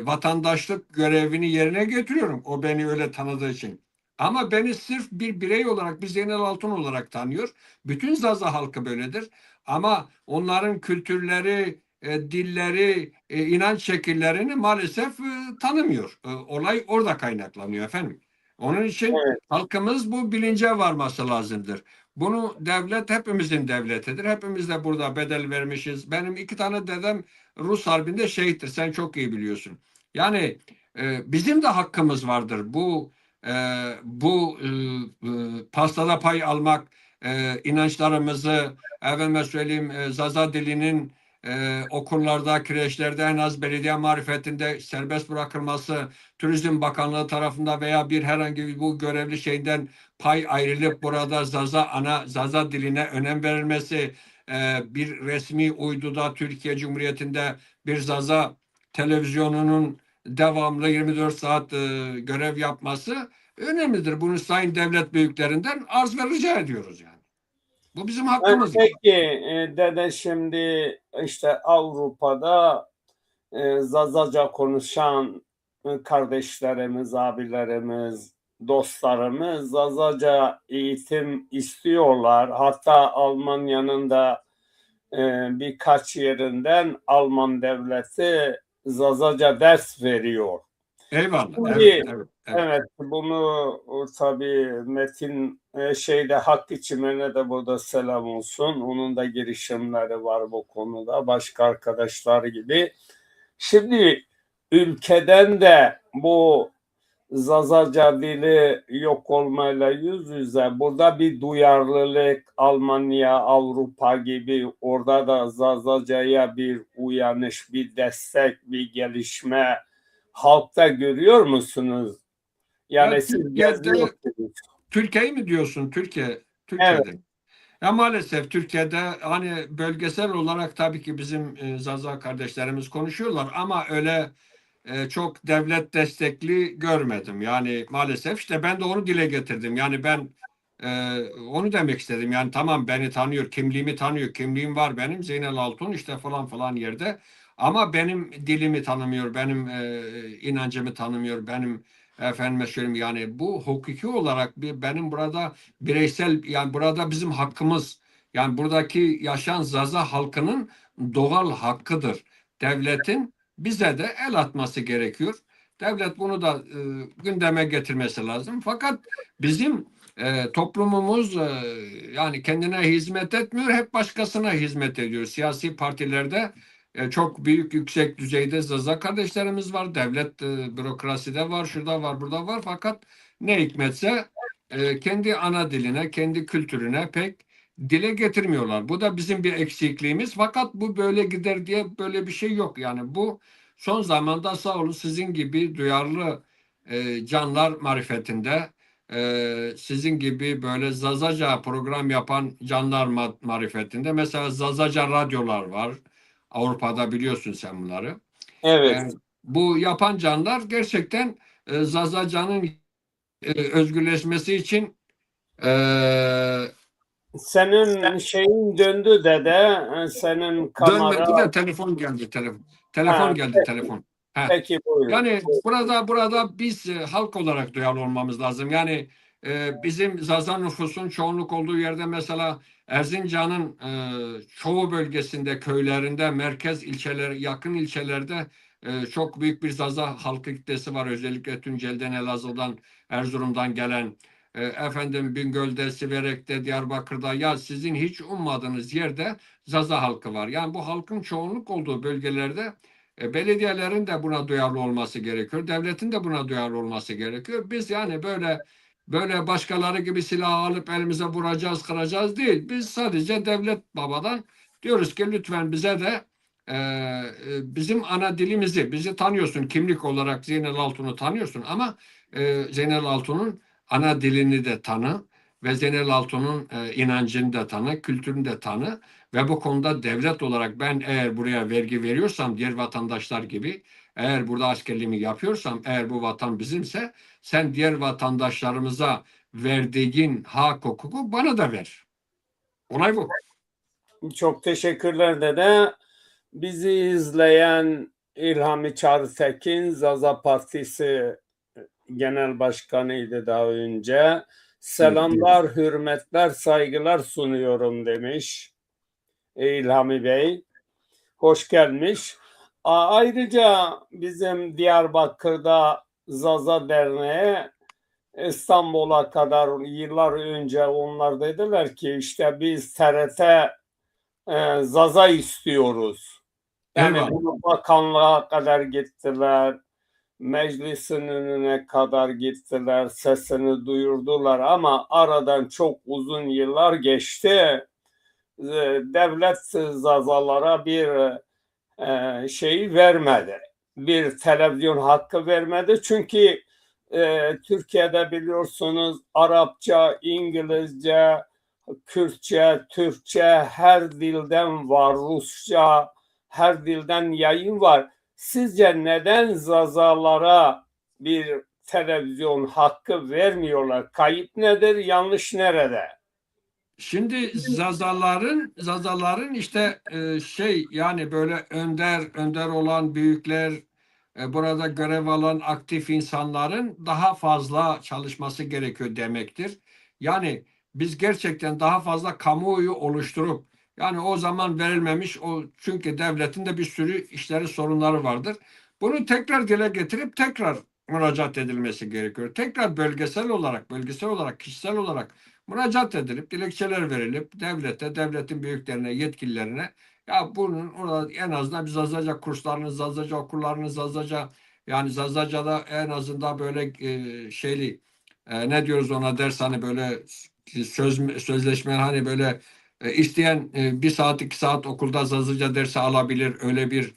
vatandaşlık görevini yerine getiriyorum. O beni öyle tanıdığı için. Ama beni sırf bir birey olarak, bir Zeynel Altun olarak tanıyor. Bütün Zaza halkı böyledir. Ama onların kültürleri, dilleri, inanç şekillerini maalesef tanımıyor. Olay orada kaynaklanıyor efendim. Onun için halkımız bu bilince varması lazımdır. Bunu devlet hepimizin devletidir. Hepimiz de burada bedel vermişiz. Benim 2 tane dedem Rus Harbi'nde şehittir. Sen çok iyi biliyorsun. Yani bizim de hakkımız vardır. Pastada pay almak, inançlarımızı, efendime söyleyeyim, Zaza dilinin okullarda, kreşlerde en az belediye marifetinde serbest bırakılması, Turizm Bakanlığı tarafından veya bir herhangi bir bu görevli şeyden pay ayrılıp burada Zaza diline önem verilmesi, bir resmi uyduda Türkiye Cumhuriyeti'nde bir Zaza televizyonunun devamlı 24 saat görev yapması önemlidir. Bunu sayın devlet büyüklerinden arz ve rica ediyoruz yani. Bu bizim hakkımız yani. Peki dede, şimdi işte Avrupa'da Zazaca konuşan kardeşlerimiz, abilerimiz, dostlarımız Zazaca eğitim istiyorlar. Hatta Almanya'nın da birkaç yerinden Alman devleti Zazaca ders veriyor. Eyvallah. Şimdi, Evet, evet, evet. evet, bunu tabii Metin şeyde Hakkı Çimen'e de burada selam olsun. Onun da girişimleri var bu konuda. Başka arkadaşlar gibi. Şimdi ülkeden de bu Zazaca dili yok olmayla yüz yüze. Burada bir duyarlılık, Almanya, Avrupa gibi, orada da Zazaca'ya bir uyanış, bir destek, bir gelişme halkta görüyor musunuz? Ya Yani siz geziyorsunuz. Türkiye'yi mi diyorsun? Evet, Türkiye'de. Ya maalesef Türkiye'de hani bölgesel olarak tabii ki bizim Zaza kardeşlerimiz konuşuyorlar ama öyle çok devlet destekli görmedim. Yani maalesef işte ben de onu dile getirdim. Yani ben onu demek istedim. Yani tamam, beni tanıyor, kimliğimi tanıyor, kimliğim var benim, Zeynel Altun işte falan falan yerde. Ama benim dilimi tanımıyor, benim inancımı tanımıyor, benim efendime söyleyeyim yani bu hukuki olarak benim burada bireysel, yani burada bizim hakkımız, yani buradaki yaşayan Zaza halkının doğal hakkıdır. Devletin bize de el atması gerekiyor. Devlet bunu da gündeme getirmesi lazım. Fakat bizim toplumumuz yani kendine hizmet etmiyor, hep başkasına hizmet ediyor. Siyasi partilerde çok büyük, yüksek düzeyde Zaza kardeşlerimiz var. Devlet bürokraside var, şurada var, burada var. Fakat ne hikmetse kendi ana diline, kendi kültürüne pek dile getirmiyorlar. Bu da bizim bir eksikliğimiz. Fakat bu böyle gider diye böyle bir şey yok. Yani bu son zamanda sağ olun sizin gibi duyarlı canlar marifetinde, sizin gibi böyle Zazaca program yapan canlar marifetinde, mesela Zazaca radyolar var. Avrupa'da biliyorsun sen bunları. E, evet. Bu yapan canlar gerçekten Zazaca'nın özgürleşmesi için e, Senin şeyin döndü dede, senin kamera. dönmedi de telefon geldi, telefon. Ha, Telefon geldi, telefon. Heh. peki buyurun. Yani burada biz halk olarak duyarlı olmamız lazım. Yani bizim Zaza nüfusun çoğunluk olduğu yerde, mesela Erzincan'ın çoğu bölgesinde, köylerinde, merkez ilçeler, yakın ilçelerde çok büyük bir Zaza halkı kitlesi var. Özellikle Tunceli'den, Elazığ'dan, Erzurum'dan gelen, efendim Bingöl'de, Siverek'te, Diyarbakır'da, ya sizin hiç ummadığınız yerde Zaza halkı var. Yani bu halkın çoğunluk olduğu bölgelerde belediyelerin de buna duyarlı olması gerekiyor. Devletin de buna duyarlı olması gerekiyor. Biz yani böyle başkaları gibi silah alıp elimize vuracağız, kıracağız değil. Biz sadece devlet babadan diyoruz ki lütfen bize de bizim ana dilimizi, bizi tanıyorsun kimlik olarak, Zeynel Altun'u tanıyorsun ama Zeynel Altun'un ana dilini de tanı ve Zeynel Altun'un inancını da tanı, kültürünü de tanı. Ve bu konuda devlet olarak ben eğer buraya vergi veriyorsam, diğer vatandaşlar gibi, eğer burada askerliğimi yapıyorsam, eğer bu vatan bizimse, sen diğer vatandaşlarımıza verdiğin hak, hukuku bana da ver. Olay bu. Çok teşekkürler dede. Bizi izleyen İlhami Çağrıtekin, Zaza Partisi Genel Başkanıydı daha önce. Selamlar, hürmetler, saygılar sunuyorum demiş İlhami Bey. Hoş gelmiş. Ayrıca bizim Diyarbakır'da Zaza Derneği, İstanbul'a kadar yıllar önce onlar dediler ki işte biz TRT Zaza istiyoruz. Yani Eyvallah. bunu bakanlığa kadar gittiler, meclisin önüne kadar gittiler, sesini duyurdular ama aradan çok uzun yıllar geçti. Devlet Zazalara bir şeyi vermedi. Bir televizyon hakkı vermedi. Çünkü Türkiye'de biliyorsunuz Arapça, İngilizce, Kürtçe, Türkçe, her dilden var, Rusça, her dilden yayın var. Sizce neden Zazalara bir televizyon hakkı vermiyorlar? Kayıp nedir, yanlış nerede? Şimdi Zazaların işte yani böyle önder olan büyükler, burada görev alan aktif insanların daha fazla çalışması gerekiyor demektir. Yani biz gerçekten daha fazla kamuoyu oluşturup, yani o zaman verilmemiş, çünkü devletin de bir sürü işleri, sorunları vardır. Bunu tekrar dile getirip tekrar müracaat edilmesi gerekiyor. Tekrar bölgesel olarak, kişisel olarak müracaat edilip dilekçeler verilip devlete, devletin büyüklerine, yetkililerine, ya bunun orada en azından bir Zazaca kurslarını, Zazaca okullarını, yani Zazaca'da en azından böyle ne diyoruz ona, ders, hani böyle sözleşme, hani böyle isteyen 1 saat 2 saat okulda Zazaca dersi alabilir, öyle bir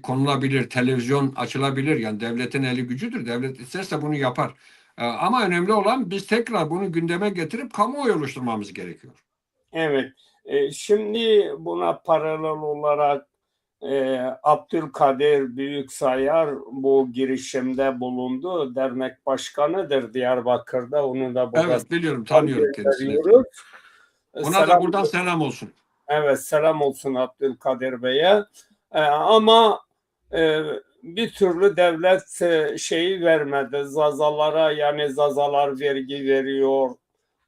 konulabilir, televizyon açılabilir. Yani devletin eli gücüdür. Devlet isterse bunu yapar. Ama önemli olan, biz tekrar bunu gündeme getirip kamuoyu oluşturmamız gerekiyor. Evet. Şimdi buna paralel olarak Abdülkadir Büyüksayar bu girişimde bulundu. Dernek başkanıdır Diyarbakır'da. Onu da burada Evet, biliyorum, tanıyorum kendisini. gönderiyoruz. Ona da Selam, buradan selam olsun. evet, selam olsun Abdülkadir Bey'e. Ama bir türlü devlet şeyi vermedi Zazalara, yani Zazalar vergi veriyor,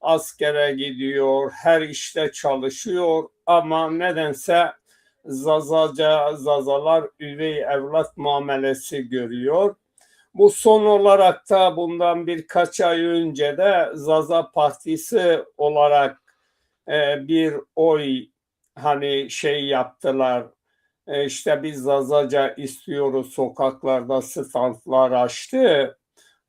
askere gidiyor, her işte çalışıyor ama nedense Zazalar üvey evlat muamelesi görüyor. Bu son olarak da bundan birkaç ay önce de Zaza Partisi olarak bir oy, hani şey yaptılar. İşte biz Zazaca istiyoruz, sokaklarda standlar açtı.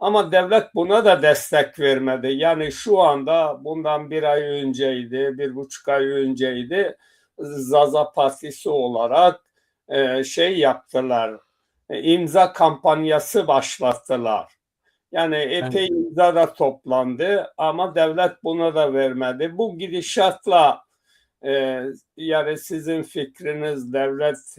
Ama devlet buna da destek vermedi. Yani şu anda, bundan bir ay önceydi, 1,5 ay önceydi, Zaza Partisi olarak şey yaptılar, imza kampanyası başlattılar. Yani epey Evet. imza da toplandı ama devlet buna da vermedi. Bu gidişatla yani sizin fikriniz, devlet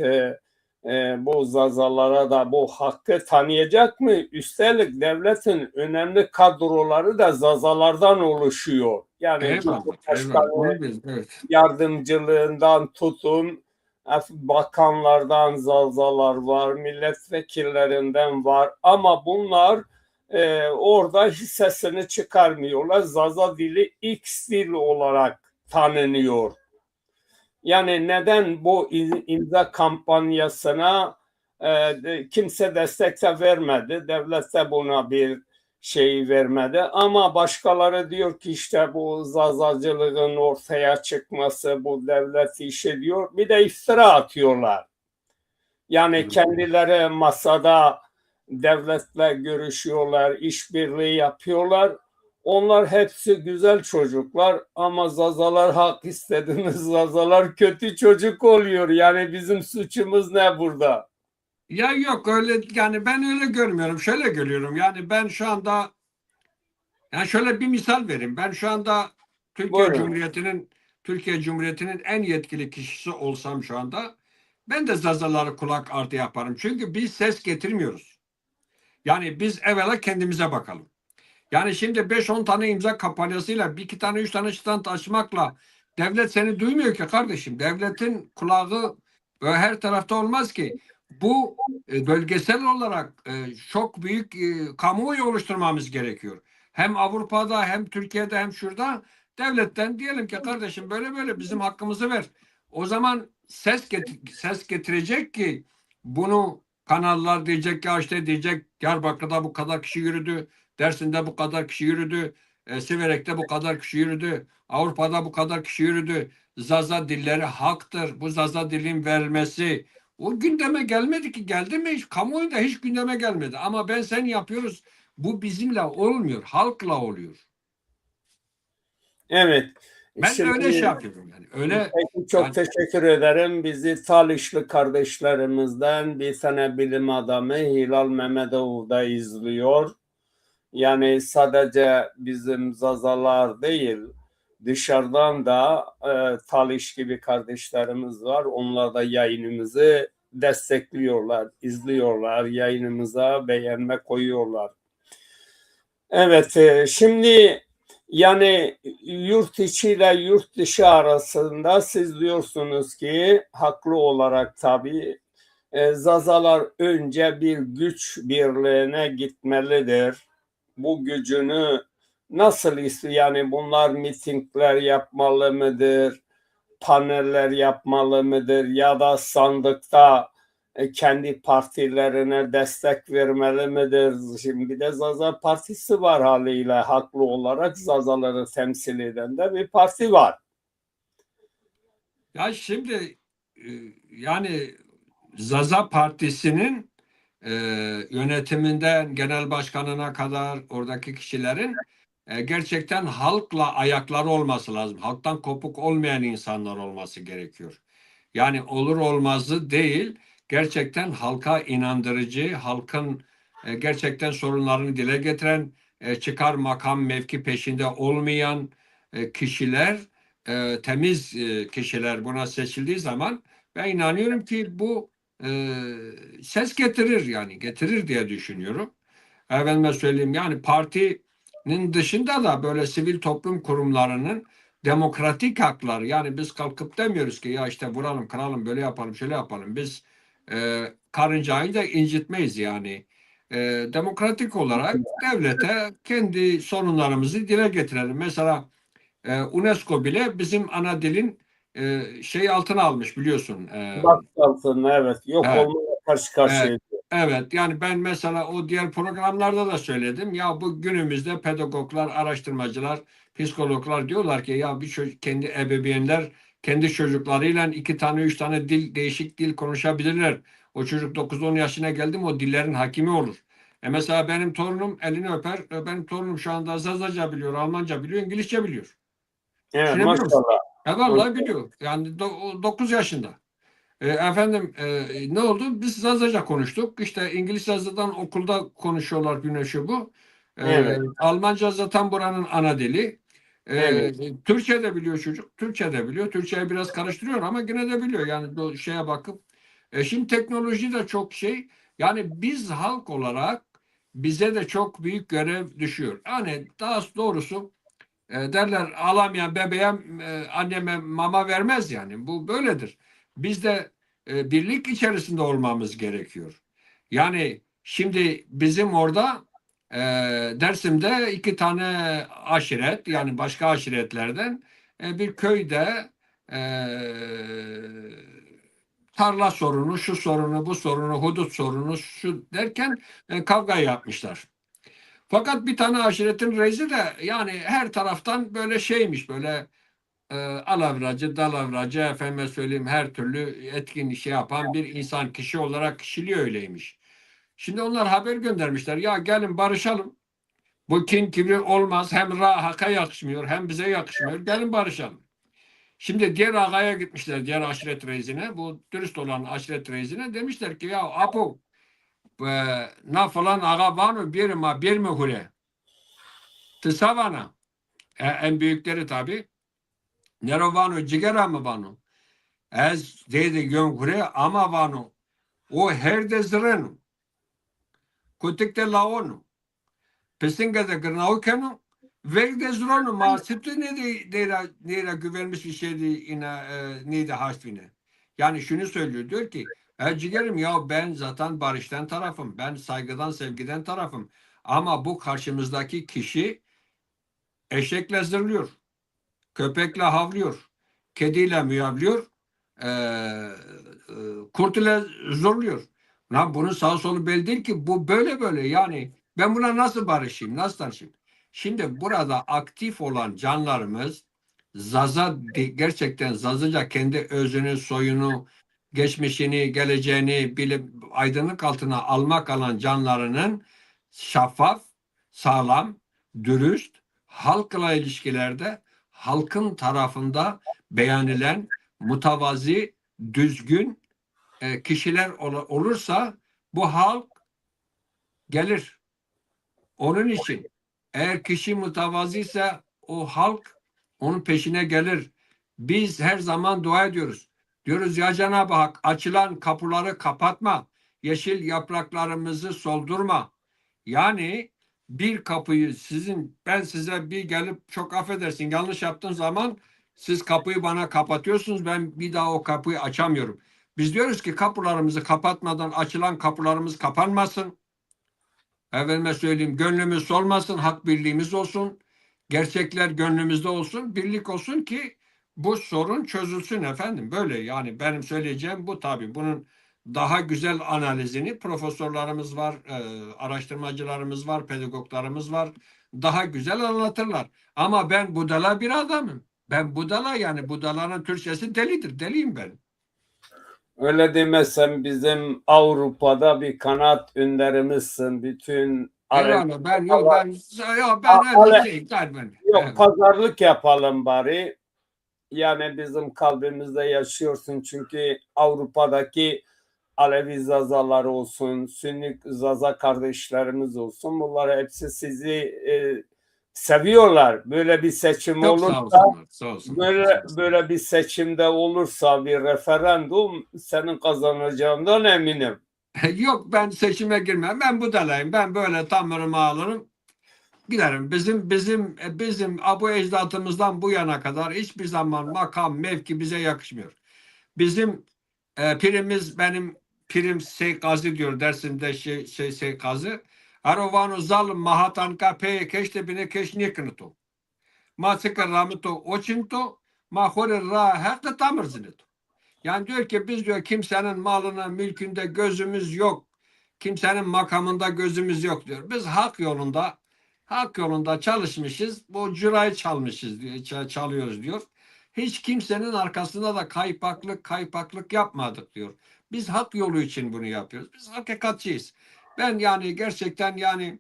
bu Zazalara da bu hakkı tanıyacak mı? Üstelik devletin önemli kadroları da Zazalardan oluşuyor. Yani Eyvallah, eyvallah. Cumhurbaşkanı Onu biz, evet. yardımcılığından tutun, bakanlardan Zazalar var, milletvekillerinden var ama bunlar orada hissesini çıkarmıyorlar. Zaza dili X dil olarak tanınıyor. Yani neden bu imza kampanyasına kimse destek de vermedi, devlet de buna bir şey vermedi ama başkaları diyor ki işte bu zazacılığın ortaya çıkması bu devlet işi diyor. Bir de iftira atıyorlar. Yani kendileri masada devletle görüşüyorlar, işbirliği yapıyorlar. Onlar hepsi güzel çocuklar ama Zazalar hak istediğiniz Zazalar kötü çocuk oluyor. Yani bizim suçumuz ne burada? Ya yok öyle, yani ben öyle görmüyorum. Şöyle görüyorum. Yani ben şu anda, yani şöyle bir misal vereyim. Ben şu anda Türkiye Buyurun. Cumhuriyeti'nin Türkiye Cumhuriyeti'nin en yetkili kişisi olsam şu anda, ben de Zazaları kulak ardı yaparım. Çünkü biz ses getirmiyoruz. Yani biz evvela kendimize bakalım. Yani şimdi 5-10 tane imza kampanyasıyla, 1-2 tane 3 tane stand açmakla devlet seni duymuyor ki kardeşim. Devletin kulağı her tarafta olmaz ki. Bu bölgesel olarak çok büyük kamuoyu oluşturmamız gerekiyor. Hem Avrupa'da, hem Türkiye'de, hem şurada devletten diyelim ki kardeşim böyle böyle bizim hakkımızı ver. O zaman ses getirecek ki bunu kanallar diyecek ki, işte diyecek, Diyarbakır'da bu kadar kişi yürüdü. Dersim'de bu kadar kişi yürüdü. Siverek'te bu kadar kişi yürüdü. Avrupa'da bu kadar kişi yürüdü. Zaza dilleri haktır. Bu Zaza dilin verilmesi. O gündeme gelmedi ki, geldi mi? Hiç, kamuoyunda hiç gündeme gelmedi. Ama ben sen yapıyoruz. Bu bizimle olmuyor. Halkla oluyor. Evet. Ben öyle Şimdi şey yapıyorum yani. Öyle peki, çok yani. teşekkür ederim. Bizi Talişli kardeşlerimizden bir tane bilim adamı Hilal Mehmetov da izliyor. Yani sadece bizim Zazalar değil, dışarıdan da Talış gibi kardeşlerimiz var. Onlar da yayınımızı destekliyorlar, izliyorlar, yayınımıza beğenme koyuyorlar. Evet, şimdi yani yurt içi ile yurt dışı arasında siz diyorsunuz ki haklı olarak tabii Zazalar önce bir güç birliğine gitmelidir. Bu gücünü nasıl istiyor? Yani bunlar mitingler yapmalı mıdır? Paneller yapmalı mıdır? Ya da sandıkta kendi partilerine destek vermeli midir? Şimdi bir de Zaza Partisi var haliyle haklı olarak Zazaları temsil eden de bir parti var. Ya şimdi yani Zaza Partisi'nin yönetiminden genel başkanına kadar oradaki kişilerin gerçekten halkla ayakları olması lazım. Halktan kopuk olmayan insanlar olması gerekiyor. Yani olur olmazı değil, gerçekten halka inandırıcı, halkın gerçekten sorunlarını dile getiren, çıkar makam mevki peşinde olmayan kişiler, temiz kişiler buna seçildiği zaman ben inanıyorum ki bu ses getirir, yani getirir diye düşünüyorum. Efendime söyleyeyim, yani partinin dışında da böyle sivil toplum kurumlarının demokratik hakları, yani biz kalkıp demiyoruz ki ya işte vuralım kıralım böyle yapalım şöyle yapalım, biz karıncayı da incitmeyiz yani. Demokratik olarak devlete kendi sorunlarımızı dile getirelim. Mesela UNESCO bile bizim ana dilin şey altına almış, biliyorsun. Bak altında evet yok Evet. olmaya karşı Evet, karşıya. evet. Yani ben mesela o diğer programlarda da söyledim. Ya bu günümüzde pedagoglar, araştırmacılar, psikologlar diyorlar ki ya bir çocuk, kendi ebeveynler kendi çocuklarıyla iki tane, üç tane değişik dil konuşabilirler. O çocuk 9-10 yaşına geldi mi o dillerin hakimi olur. Mesela benim torunum elini öper. Benim torunum şu anda Zazaca biliyor, Almanca biliyor, İngilizce biliyor. Evet Düşünebiliyor musun? maşallah. Vallahi biliyor. Yani 9 yaşında. Efendim, ne oldu? Biz Zazaca konuştuk. İşte İngiliz Zazadan okulda konuşuyorlar güneşi bu. Evet, Almanca zaten buranın ana dili. evet. Türkçe de biliyor çocuk. Türkçe de biliyor. Türkçeyi biraz karıştırıyor ama yine de biliyor. Yani bu şeye bakıp. Şimdi teknoloji de çok şey. Yani biz halk olarak bize de çok büyük görev düşüyor. Yani daha doğrusu derler ağlamayan bebeğe anneme mama vermez yani. Bu böyledir. Biz de birlik içerisinde olmamız gerekiyor. Yani şimdi bizim orada Dersim'de iki tane aşiret, yani başka aşiretlerden bir köyde e, tarla sorunu, şu sorunu, bu sorunu, hudut sorunu, şu derken kavga yapmışlar. Fakat bir tane aşiretin reisi de yani her taraftan böyle şeymiş, böyle alavracı, dalavracı, efendime söyleyeyim her türlü etkin şey yapan bir insan, kişi olarak kişiliği öyleymiş. Şimdi onlar haber göndermişler. Ya gelin barışalım. Bu kin kibir olmaz. Hem Haka yakışmıyor hem bize yakışmıyor. Gelin barışalım. Şimdi diğer ağaya gitmişler, diğer aşiret reisine. Bu dürüst olan aşiret reisine demişler ki ya Apo, na falan ağa var mı bir mi hure? Tısavana. En büyükleri tabii. Nero vanu cigara mı vanu? Ez dedi gönkure ama vanu. O her de zrenu. Kutikte laonu. Pesinga de gırnaukenu. Ve de zronu ma sütü neyde güvenmiş bir şeydi yine neydi haşfine. Yani şunu söylüyor, diyor ki cigerim ya ben zaten barıştan tarafım. Ben saygıdan sevgiden tarafım. Ama bu karşımızdaki kişi eşekle zırlıyor. Köpekle havlıyor. Kediyle miyavlıyor. E, Kurt ile zorluyor. Lan bunun sağ solu belli değil ki. Bu böyle böyle. Yani ben buna nasıl barışayım? Nasıl tanışayım? Şimdi burada aktif olan canlarımız gerçekten Zazıca kendi özünü, soyunu, geçmişini, geleceğini bilip aydınlık altına almak alan canlarının şeffaf, sağlam, dürüst, halkla ilişkilerde halkın tarafında beğenilen, mutavazi, düzgün kişiler olursa bu halk gelir. Onun için eğer kişi mütevazi ise o halk onun peşine gelir. Biz her zaman dua ediyoruz. Diyoruz ya Cenab-ı Hak, açılan kapıları kapatma. Yeşil yapraklarımızı soldurma. Yani bir kapıyı ben size bir gelip çok affedersin yanlış yaptığım zaman siz kapıyı bana kapatıyorsunuz. Ben bir daha o kapıyı açamıyorum. Biz diyoruz ki kapılarımızı kapatmadan açılan kapılarımız kapanmasın. Efendime söyleyeyim gönlümüz solmasın, hak birliğimiz olsun. Gerçekler gönlümüzde olsun, birlik olsun ki bu sorun çözülsün efendim. Böyle yani benim söyleyeceğim bu tabii. Bunun daha güzel analizini profesörlerimiz var, araştırmacılarımız var, pedagoglarımız var. Daha güzel anlatırlar. Ama ben budala bir adamım. Ben budala yani budalanın Türkçesi delidir. Deliyim ben. Öyle demesem bizim Avrupa'da bir kanat önderimizsin. Bütün Eyvallah ben yok Ale, ben öyle şey ben. yok pazarlık yapalım bari. Yani bizim kalbimizde yaşıyorsun çünkü Avrupa'daki Alevi Zazalar olsun, Sünni Zaza kardeşlerimiz olsun. Bunlar hepsi sizi seviyorlar. Böyle bir seçim Çok sağ olursa, olsunlar. Sağ olsunlar. böyle bir seçimde olursa bir referandum senin kazanacağından eminim. Yok ben seçime girmem. Ben budalayım. Ben böyle tamırımı alırım. Giderim. Bizim abu ecdatımızdan bu yana kadar hiçbir zaman makam, mevki bize yakışmıyor. Bizim benim pirim Seykazi diyor dersimde Seykazi. Arovanu zalim mahatanka peye keşte bine keşniknito. Ma sıkırramito oçinto ma hore ra herde tamırzinito. Yani diyor ki biz diyor kimsenin malına, mülkünde gözümüz yok. Kimsenin makamında gözümüz yok diyor. Biz hak yolunda çalışmışız. Bu cürayı çalmışız diyor, çalıyoruz diyor. Hiç kimsenin arkasında da kaypaklık yapmadık diyor. Biz hak yolu için bunu yapıyoruz. Biz hakikatçiyiz. Ben yani gerçekten yani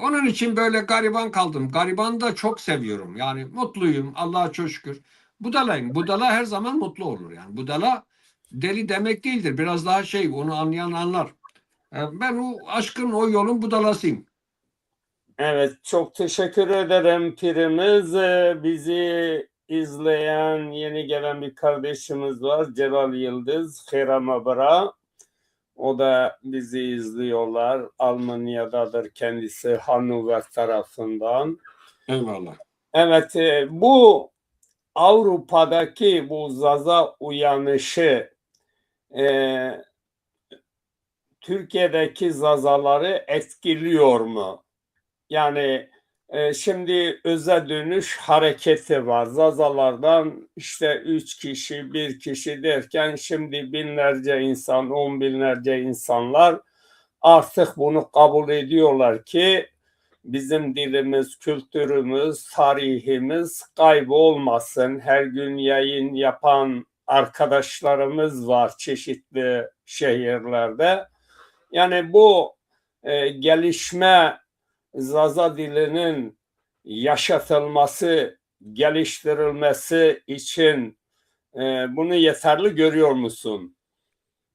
onun için böyle gariban kaldım. Garibanı da çok seviyorum. Yani mutluyum. Allah'a çok şükür. Budalayım. Budala her zaman mutlu olur. Yani budala deli demek değildir. Biraz daha şey onu anlayan anlar. Ben o aşkın o yolun budalasıyım. Evet, çok teşekkür ederim pirimiz. Bizi izleyen yeni gelen bir kardeşimiz var. Celal Yıldız, Heramabra. O da bizi izliyorlar. Almanya'dadır kendisi Hannover tarafından. Eyvallah. Evet, bu Avrupa'daki bu Zaza uyanışı e, Türkiye'deki Zazaları etkiliyor mu? Yani şimdi öze dönüş hareketi var. Zazalardan işte 3 kişi, 1 kişi derken şimdi binlerce insan, 10 binlerce insanlar artık bunu kabul ediyorlar ki bizim dilimiz, kültürümüz, tarihimiz kaybolmasın. Her gün yayın yapan arkadaşlarımız var çeşitli şehirlerde. Yani bu gelişme Zaza dilinin yaşatılması, geliştirilmesi için bunu yeterli görüyor musun?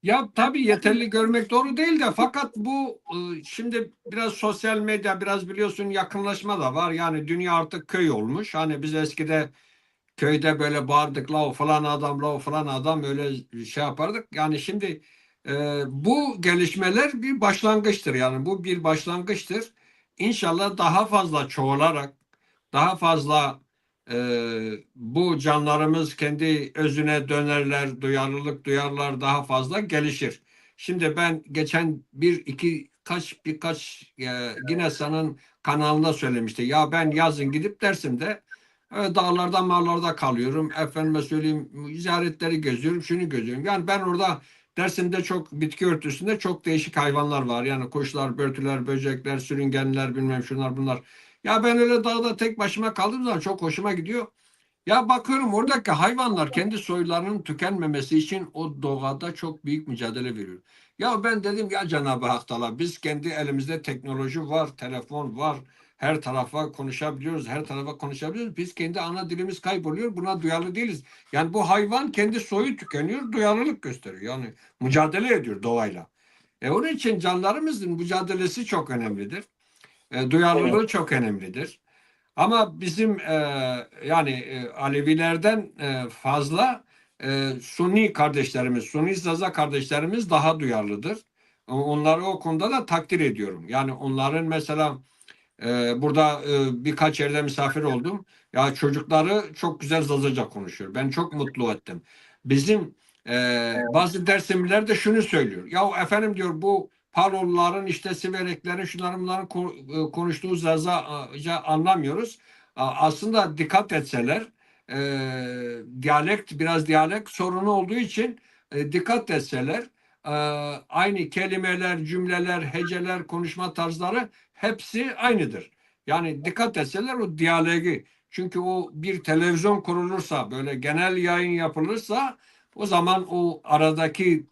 Ya tabii yeterli görmek doğru değil de fakat bu şimdi biraz sosyal medya biraz biliyorsun yakınlaşma da var. Yani dünya artık köy olmuş. Hani biz eskide köyde böyle bağırdık la o falan adam öyle şey yapardık. Yani şimdi bu gelişmeler bir başlangıçtır. Yani bu bir başlangıçtır. İnşallah daha fazla çoğalarak daha fazla e, bu canlarımız kendi özüne dönerler, duyarlılık duyarlar daha fazla gelişir. Şimdi ben geçen birkaç yine senin kanalında söylemişti. Ya ben yazın gidip Dersim'de dağlarda mağlarda kalıyorum. Efendime söyleyeyim ziyaretleri geziyorum. Şunu geziyorum. Yani ben orada Dersim'de çok bitki örtüsünde çok değişik hayvanlar var. Yani kuşlar, börtüler, böcekler, sürüngenler bilmem şunlar bunlar. Ya ben öyle dağda tek başıma kaldığım zaman çok hoşuma gidiyor. Ya bakıyorum oradaki hayvanlar kendi soylarının tükenmemesi için o doğada çok büyük mücadele veriyor. Ya ben dedim ya Cenab-ı Hak Teala biz kendi elimizde teknoloji var, telefon var. Her tarafa konuşabiliyoruz, her tarafa konuşabiliyoruz. Biz kendi ana dilimiz kayboluyor. Buna duyarlı değiliz. Yani bu hayvan kendi soyu tükeniyor, duyarlılık gösteriyor. Yani mücadele ediyor doğayla. Onun için canlarımızın mücadelesi çok önemlidir. Evet. Duyarlılığı çok önemlidir. Ama bizim Alevilerden fazla Sunni kardeşlerimiz, Sunni Zaza kardeşlerimiz daha duyarlıdır. Onları o konuda da takdir ediyorum. Yani onların mesela burada birkaç yerde misafir oldum. Ya çocukları çok güzel Zazaca konuşuyor. Ben çok mutlu ettim. Bizim bazı dersimler de şunu söylüyor. Ya efendim diyor, bu Paloluların işte Sivereklerin şunların bunların konuştuğu Zazaca anlamıyoruz. Aslında dikkat etseler e, biraz diyalekt sorunu olduğu için dikkat etseler e, aynı kelimeler, cümleler, heceler, konuşma tarzları hepsi aynıdır. Yani dikkat etseler o diyaloğu. Çünkü o bir televizyon kurulursa, böyle genel yayın yapılırsa o zaman o aradaki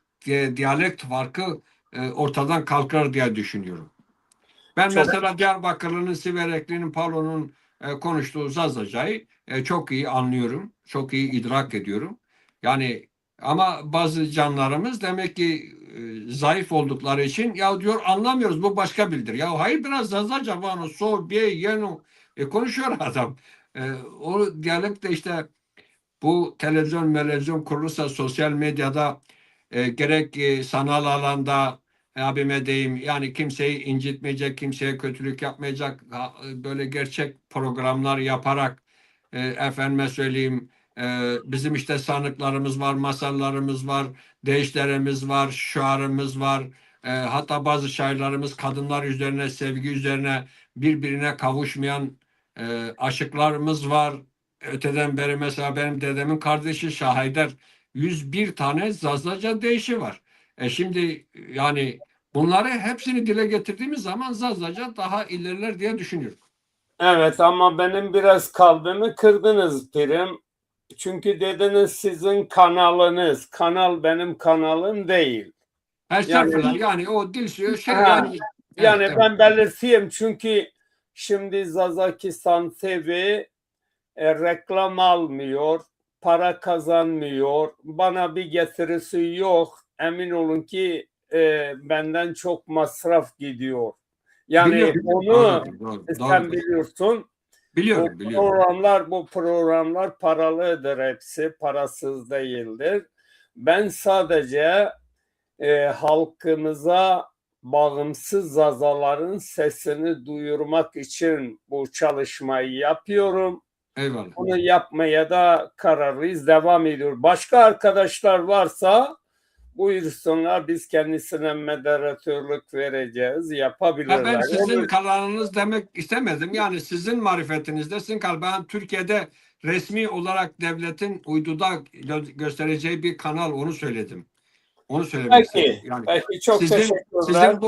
diyalekt farkı ortadan kalkar diye düşünüyorum. Ben Çok mesela Diyarbakırlı'nın, Siverekli'nin, Palo'nun konuştuğu Zazaca'yı çok iyi anlıyorum. Çok iyi idrak ediyorum. Yani ama bazı canlarımız demek ki zayıf oldukları için ya diyor anlamıyoruz, bu başka bildir. Ya hayır, biraz Zazaca vano so be yeno konuşuyor adam. O diyalekt de işte bu televizyon kurulursa sosyal medyada gerek sanal alanda abime deyim, yani kimseyi incitmeyecek, kimseye kötülük yapmayacak, böyle gerçek programlar yaparak efendime söyleyeyim bizim işte sanıklarımız var, masallarımız var, deyişlerimiz var, şuarımız var. Hatta bazı şairlerimiz kadınlar üzerine, sevgi üzerine birbirine kavuşmayan aşıklarımız var. Öteden beri mesela benim dedemin kardeşi Şahaydar 101 tane Zazaca deyişi var. Şimdi yani bunları hepsini dile getirdiğimiz zaman Zazaca daha ilerler diye düşünüyorum. evet, ama benim biraz kalbimi kırdınız Pirim. Çünkü dediniz sizin kanalınız. Kanal benim kanalım değil. Estağfurullah, Yani yani o dil şey ha, yani evet, yani evet. ben belirteyim çünkü şimdi Zazakistan TV reklam almıyor, para kazanmıyor, bana bir getirisi yok. Emin olun ki benden çok masraf gidiyor. Yani Biliyorum. onu Doğrudur, doğru, sen doğrudur. biliyorsun. Bu Biliyorum, biliyorum. programlar paralıdır hepsi, parasız değildir. Ben sadece halkımıza bağımsız Zazaların sesini duyurmak için bu çalışmayı yapıyorum. Eyvallah. Bunu yapmaya da kararlıyız, devam ediyor. Başka arkadaşlar varsa buyursunlar, biz kendisine moderatörlük vereceğiz, Ben yapabilirler. sizin Onu kanalınız demek istemedim. Yani sizin marifetinizde, sizin kanal. Ben Türkiye'de resmi olarak devletin uyduda göstereceği bir kanal, onu söyledim. Onu söylemek istedim. peki, Yani peki çok teşekkürler. sizin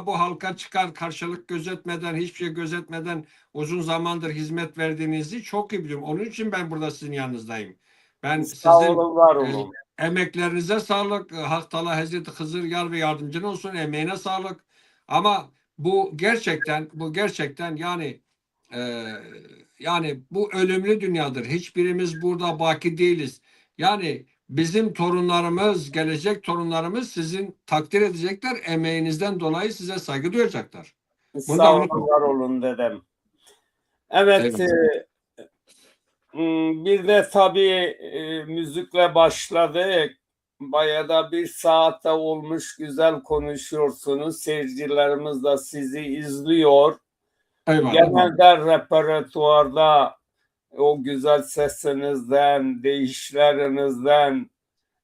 bu halka çıkar karşılık gözetmeden, hiçbir şey gözetmeden uzun zamandır hizmet verdiğinizi çok iyi biliyorum. Onun için ben burada sizin yanınızdayım. Ben Sağ sizin olun, var e, olun. emeklerinize sağlık. Hak Teala Hazreti Hızır yar ve yardımcın olsun. Emeğine sağlık. Ama bu gerçekten e, yani bu ölümlü dünyadır. Hiçbirimiz burada baki değiliz. Yani bizim torunlarımız, gelecek torunlarımız sizin takdir edecekler. Emeğinizden dolayı size saygı duyacaklar. Bunu da Sağ olun, unutmayın. var olun dedem. Evet, Eyvallah. bir de tabii müzikle başladık. Bayağı da bir saate olmuş, güzel konuşuyorsunuz. Seyircilerimiz de sizi izliyor. Eyvallah. Genelde repertuarda o güzel sesinizden, deyişlerinizden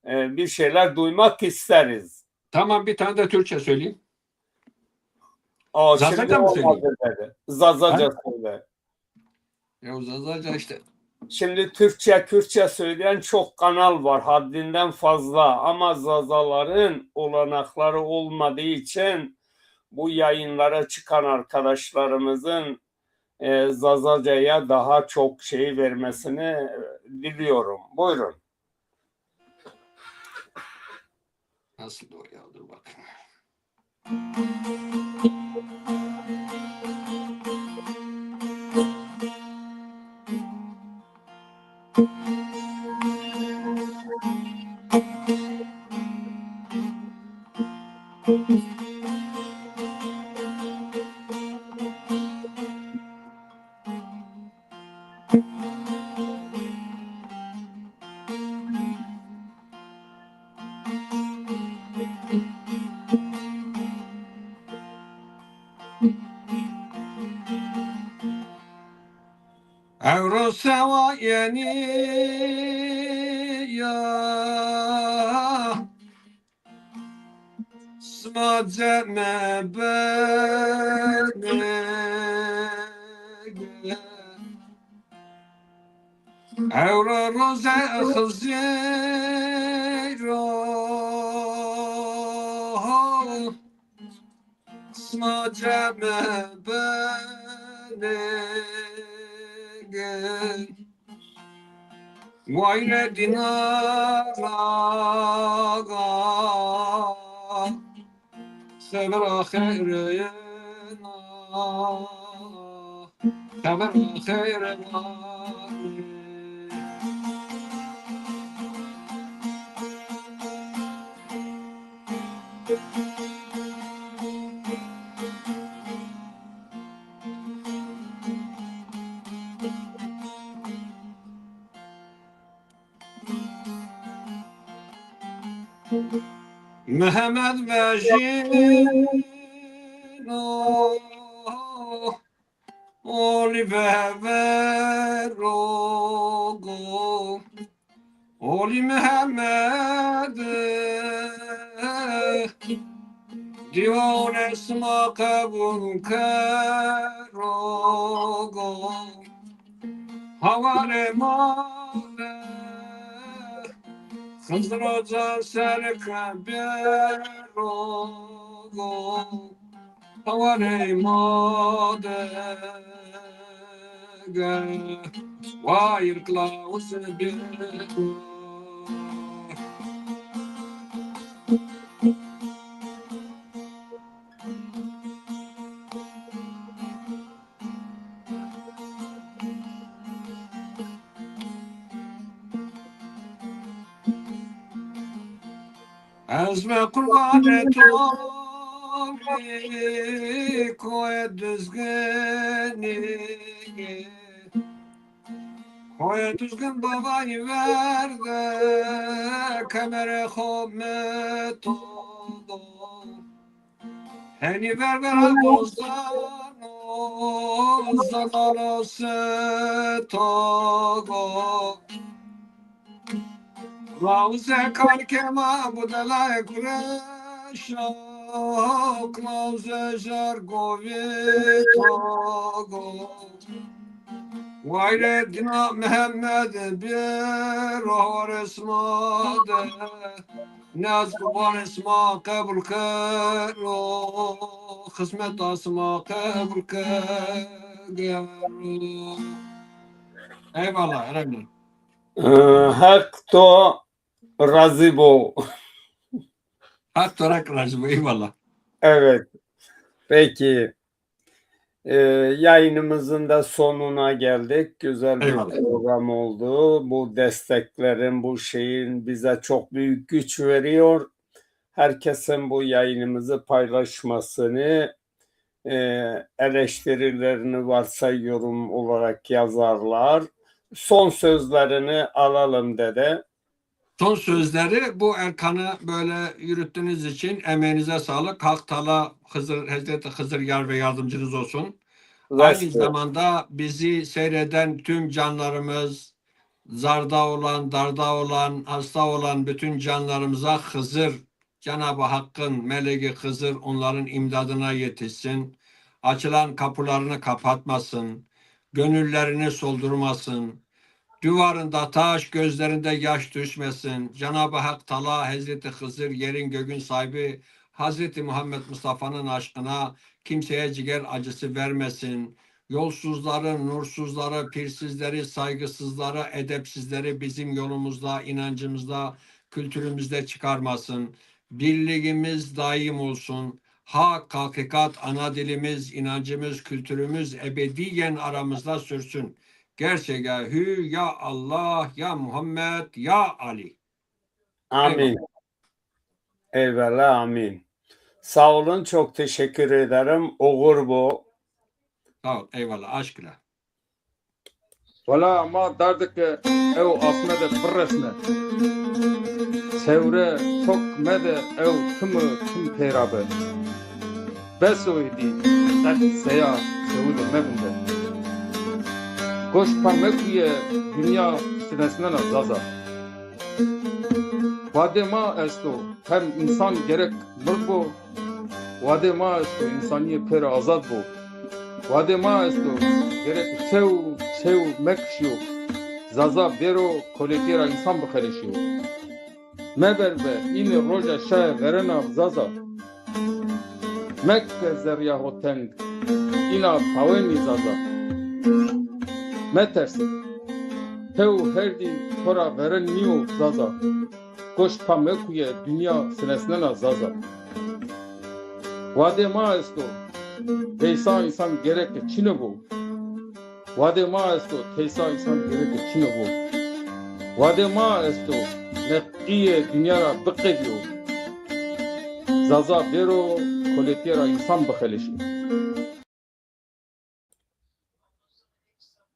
bir şeyler duymak isteriz. Tamam, bir tane de Türkçe söyleyeyim. Şimdi Zazaca mı söyleyeyim? olmadı dedi. Ha? Zazaca söyle. Ya Zazaca işte. Şimdi Türkçe, Kürtçe söyleyen çok kanal var, haddinden fazla, ama Zazaların olanakları olmadığı için bu yayınlara çıkan arkadaşlarımızın Zazaca'ya daha çok şey vermesini diliyorum. Buyurun. Nasıl o ya? Dur bakayım. Evro seva yeni ya smace me berne Evro roze khziro smace me berne Vayre dinaraga Sever ahiretna Sever ahiretna Mehmet Vejino Oliverogo Oli Mehmet Divan esma kabul kerogo Havare mane Kızraca serke berogo Havare madege Vayr klaus bero Ezme kurban et oğli koy düzgeni Koy düzgün babayı ver de kemere hommet oldu Hani ver bozdan o zamanı togo Rauze kalkema budalay kureşo Klauze jargovi togo Vayre dina Mehmed bir or esmade Naz kurban esma kabul kero Hizmet asma kabul kero Eyvallah Erenler. Hakto Razibo. Hak torak racım eyvallah. Evet. Peki. Yayınımızın da sonuna geldik. Güzel bir Eyvallah. program oldu. Bu desteklerin, bu şeyin bize çok büyük güç veriyor. Herkesin bu yayınımızı paylaşmasını, eleştirilerini varsa yorum olarak yazarlar. Son sözlerini alalım dede. Son sözleri bu Erkan'ı böyle yürüttüğünüz için emeğinize sağlık. Hak Teala Hazreti Hızır yar ve yardımcınız olsun. Aynı zamanda bizi seyreden tüm canlarımız, zarda olan, darda olan, hasta olan bütün canlarımıza Hızır, Cenab-ı Hakk'ın meleği Hızır onların imdadına yetişsin. Açılan kapılarını kapatmasın, gönüllerini soldurmasın. Duvarında taş, gözlerinde yaş düşmesin. Cenab-ı Hak Teala Hazreti Hızır yerin göğün sahibi Hazreti Muhammed Mustafa'nın aşkına kimseye ciğer acısı vermesin. Yolsuzları, nursuzları, pirsizleri, saygısızları, edepsizleri bizim yolumuzda, inancımızda, kültürümüzde çıkarmasın. Birliğimiz daim olsun. Hak, hakikat, ana dilimiz, inancımız, kültürümüz ebediyen aramızda sürsün. Gerçekten hü ya Allah ya Muhammed ya Ali. Amin. Eyvallah amin. Sağ olun, çok teşekkür ederim. Oğur bu. Sağ ol, eyvallah aşkla. Valla ama derdik ki ev asmede pırresne. Çevre çok mede ev tüm peyrabe. Besoydi. Tek seya sevudi mevinde. Goş pamekuye dünya sinesine zaza. Vade ma esto hem insan gerek mırbo. Vade ma esto insaniye per azad bo. Vade ma esto gerek çev mekşiyo. Zaza bero koletira insan bıkhelişiyo. Meberbe ini roja şaya verena zaza. Mekke zeryaho teng. İna paveni zaza. Metersi. Tev herdi tora veren niyo zaza. Koş pamekuye dünya sinesnena zaza. Vade ma esto. Teysa insan gerek çine bu. Vade ma esto. Teysa insan gerek çine bu. Vade ma esto. Nekkiye dünyara bıkkediyor. Zaza bero koletiyera insan bıkhelişi.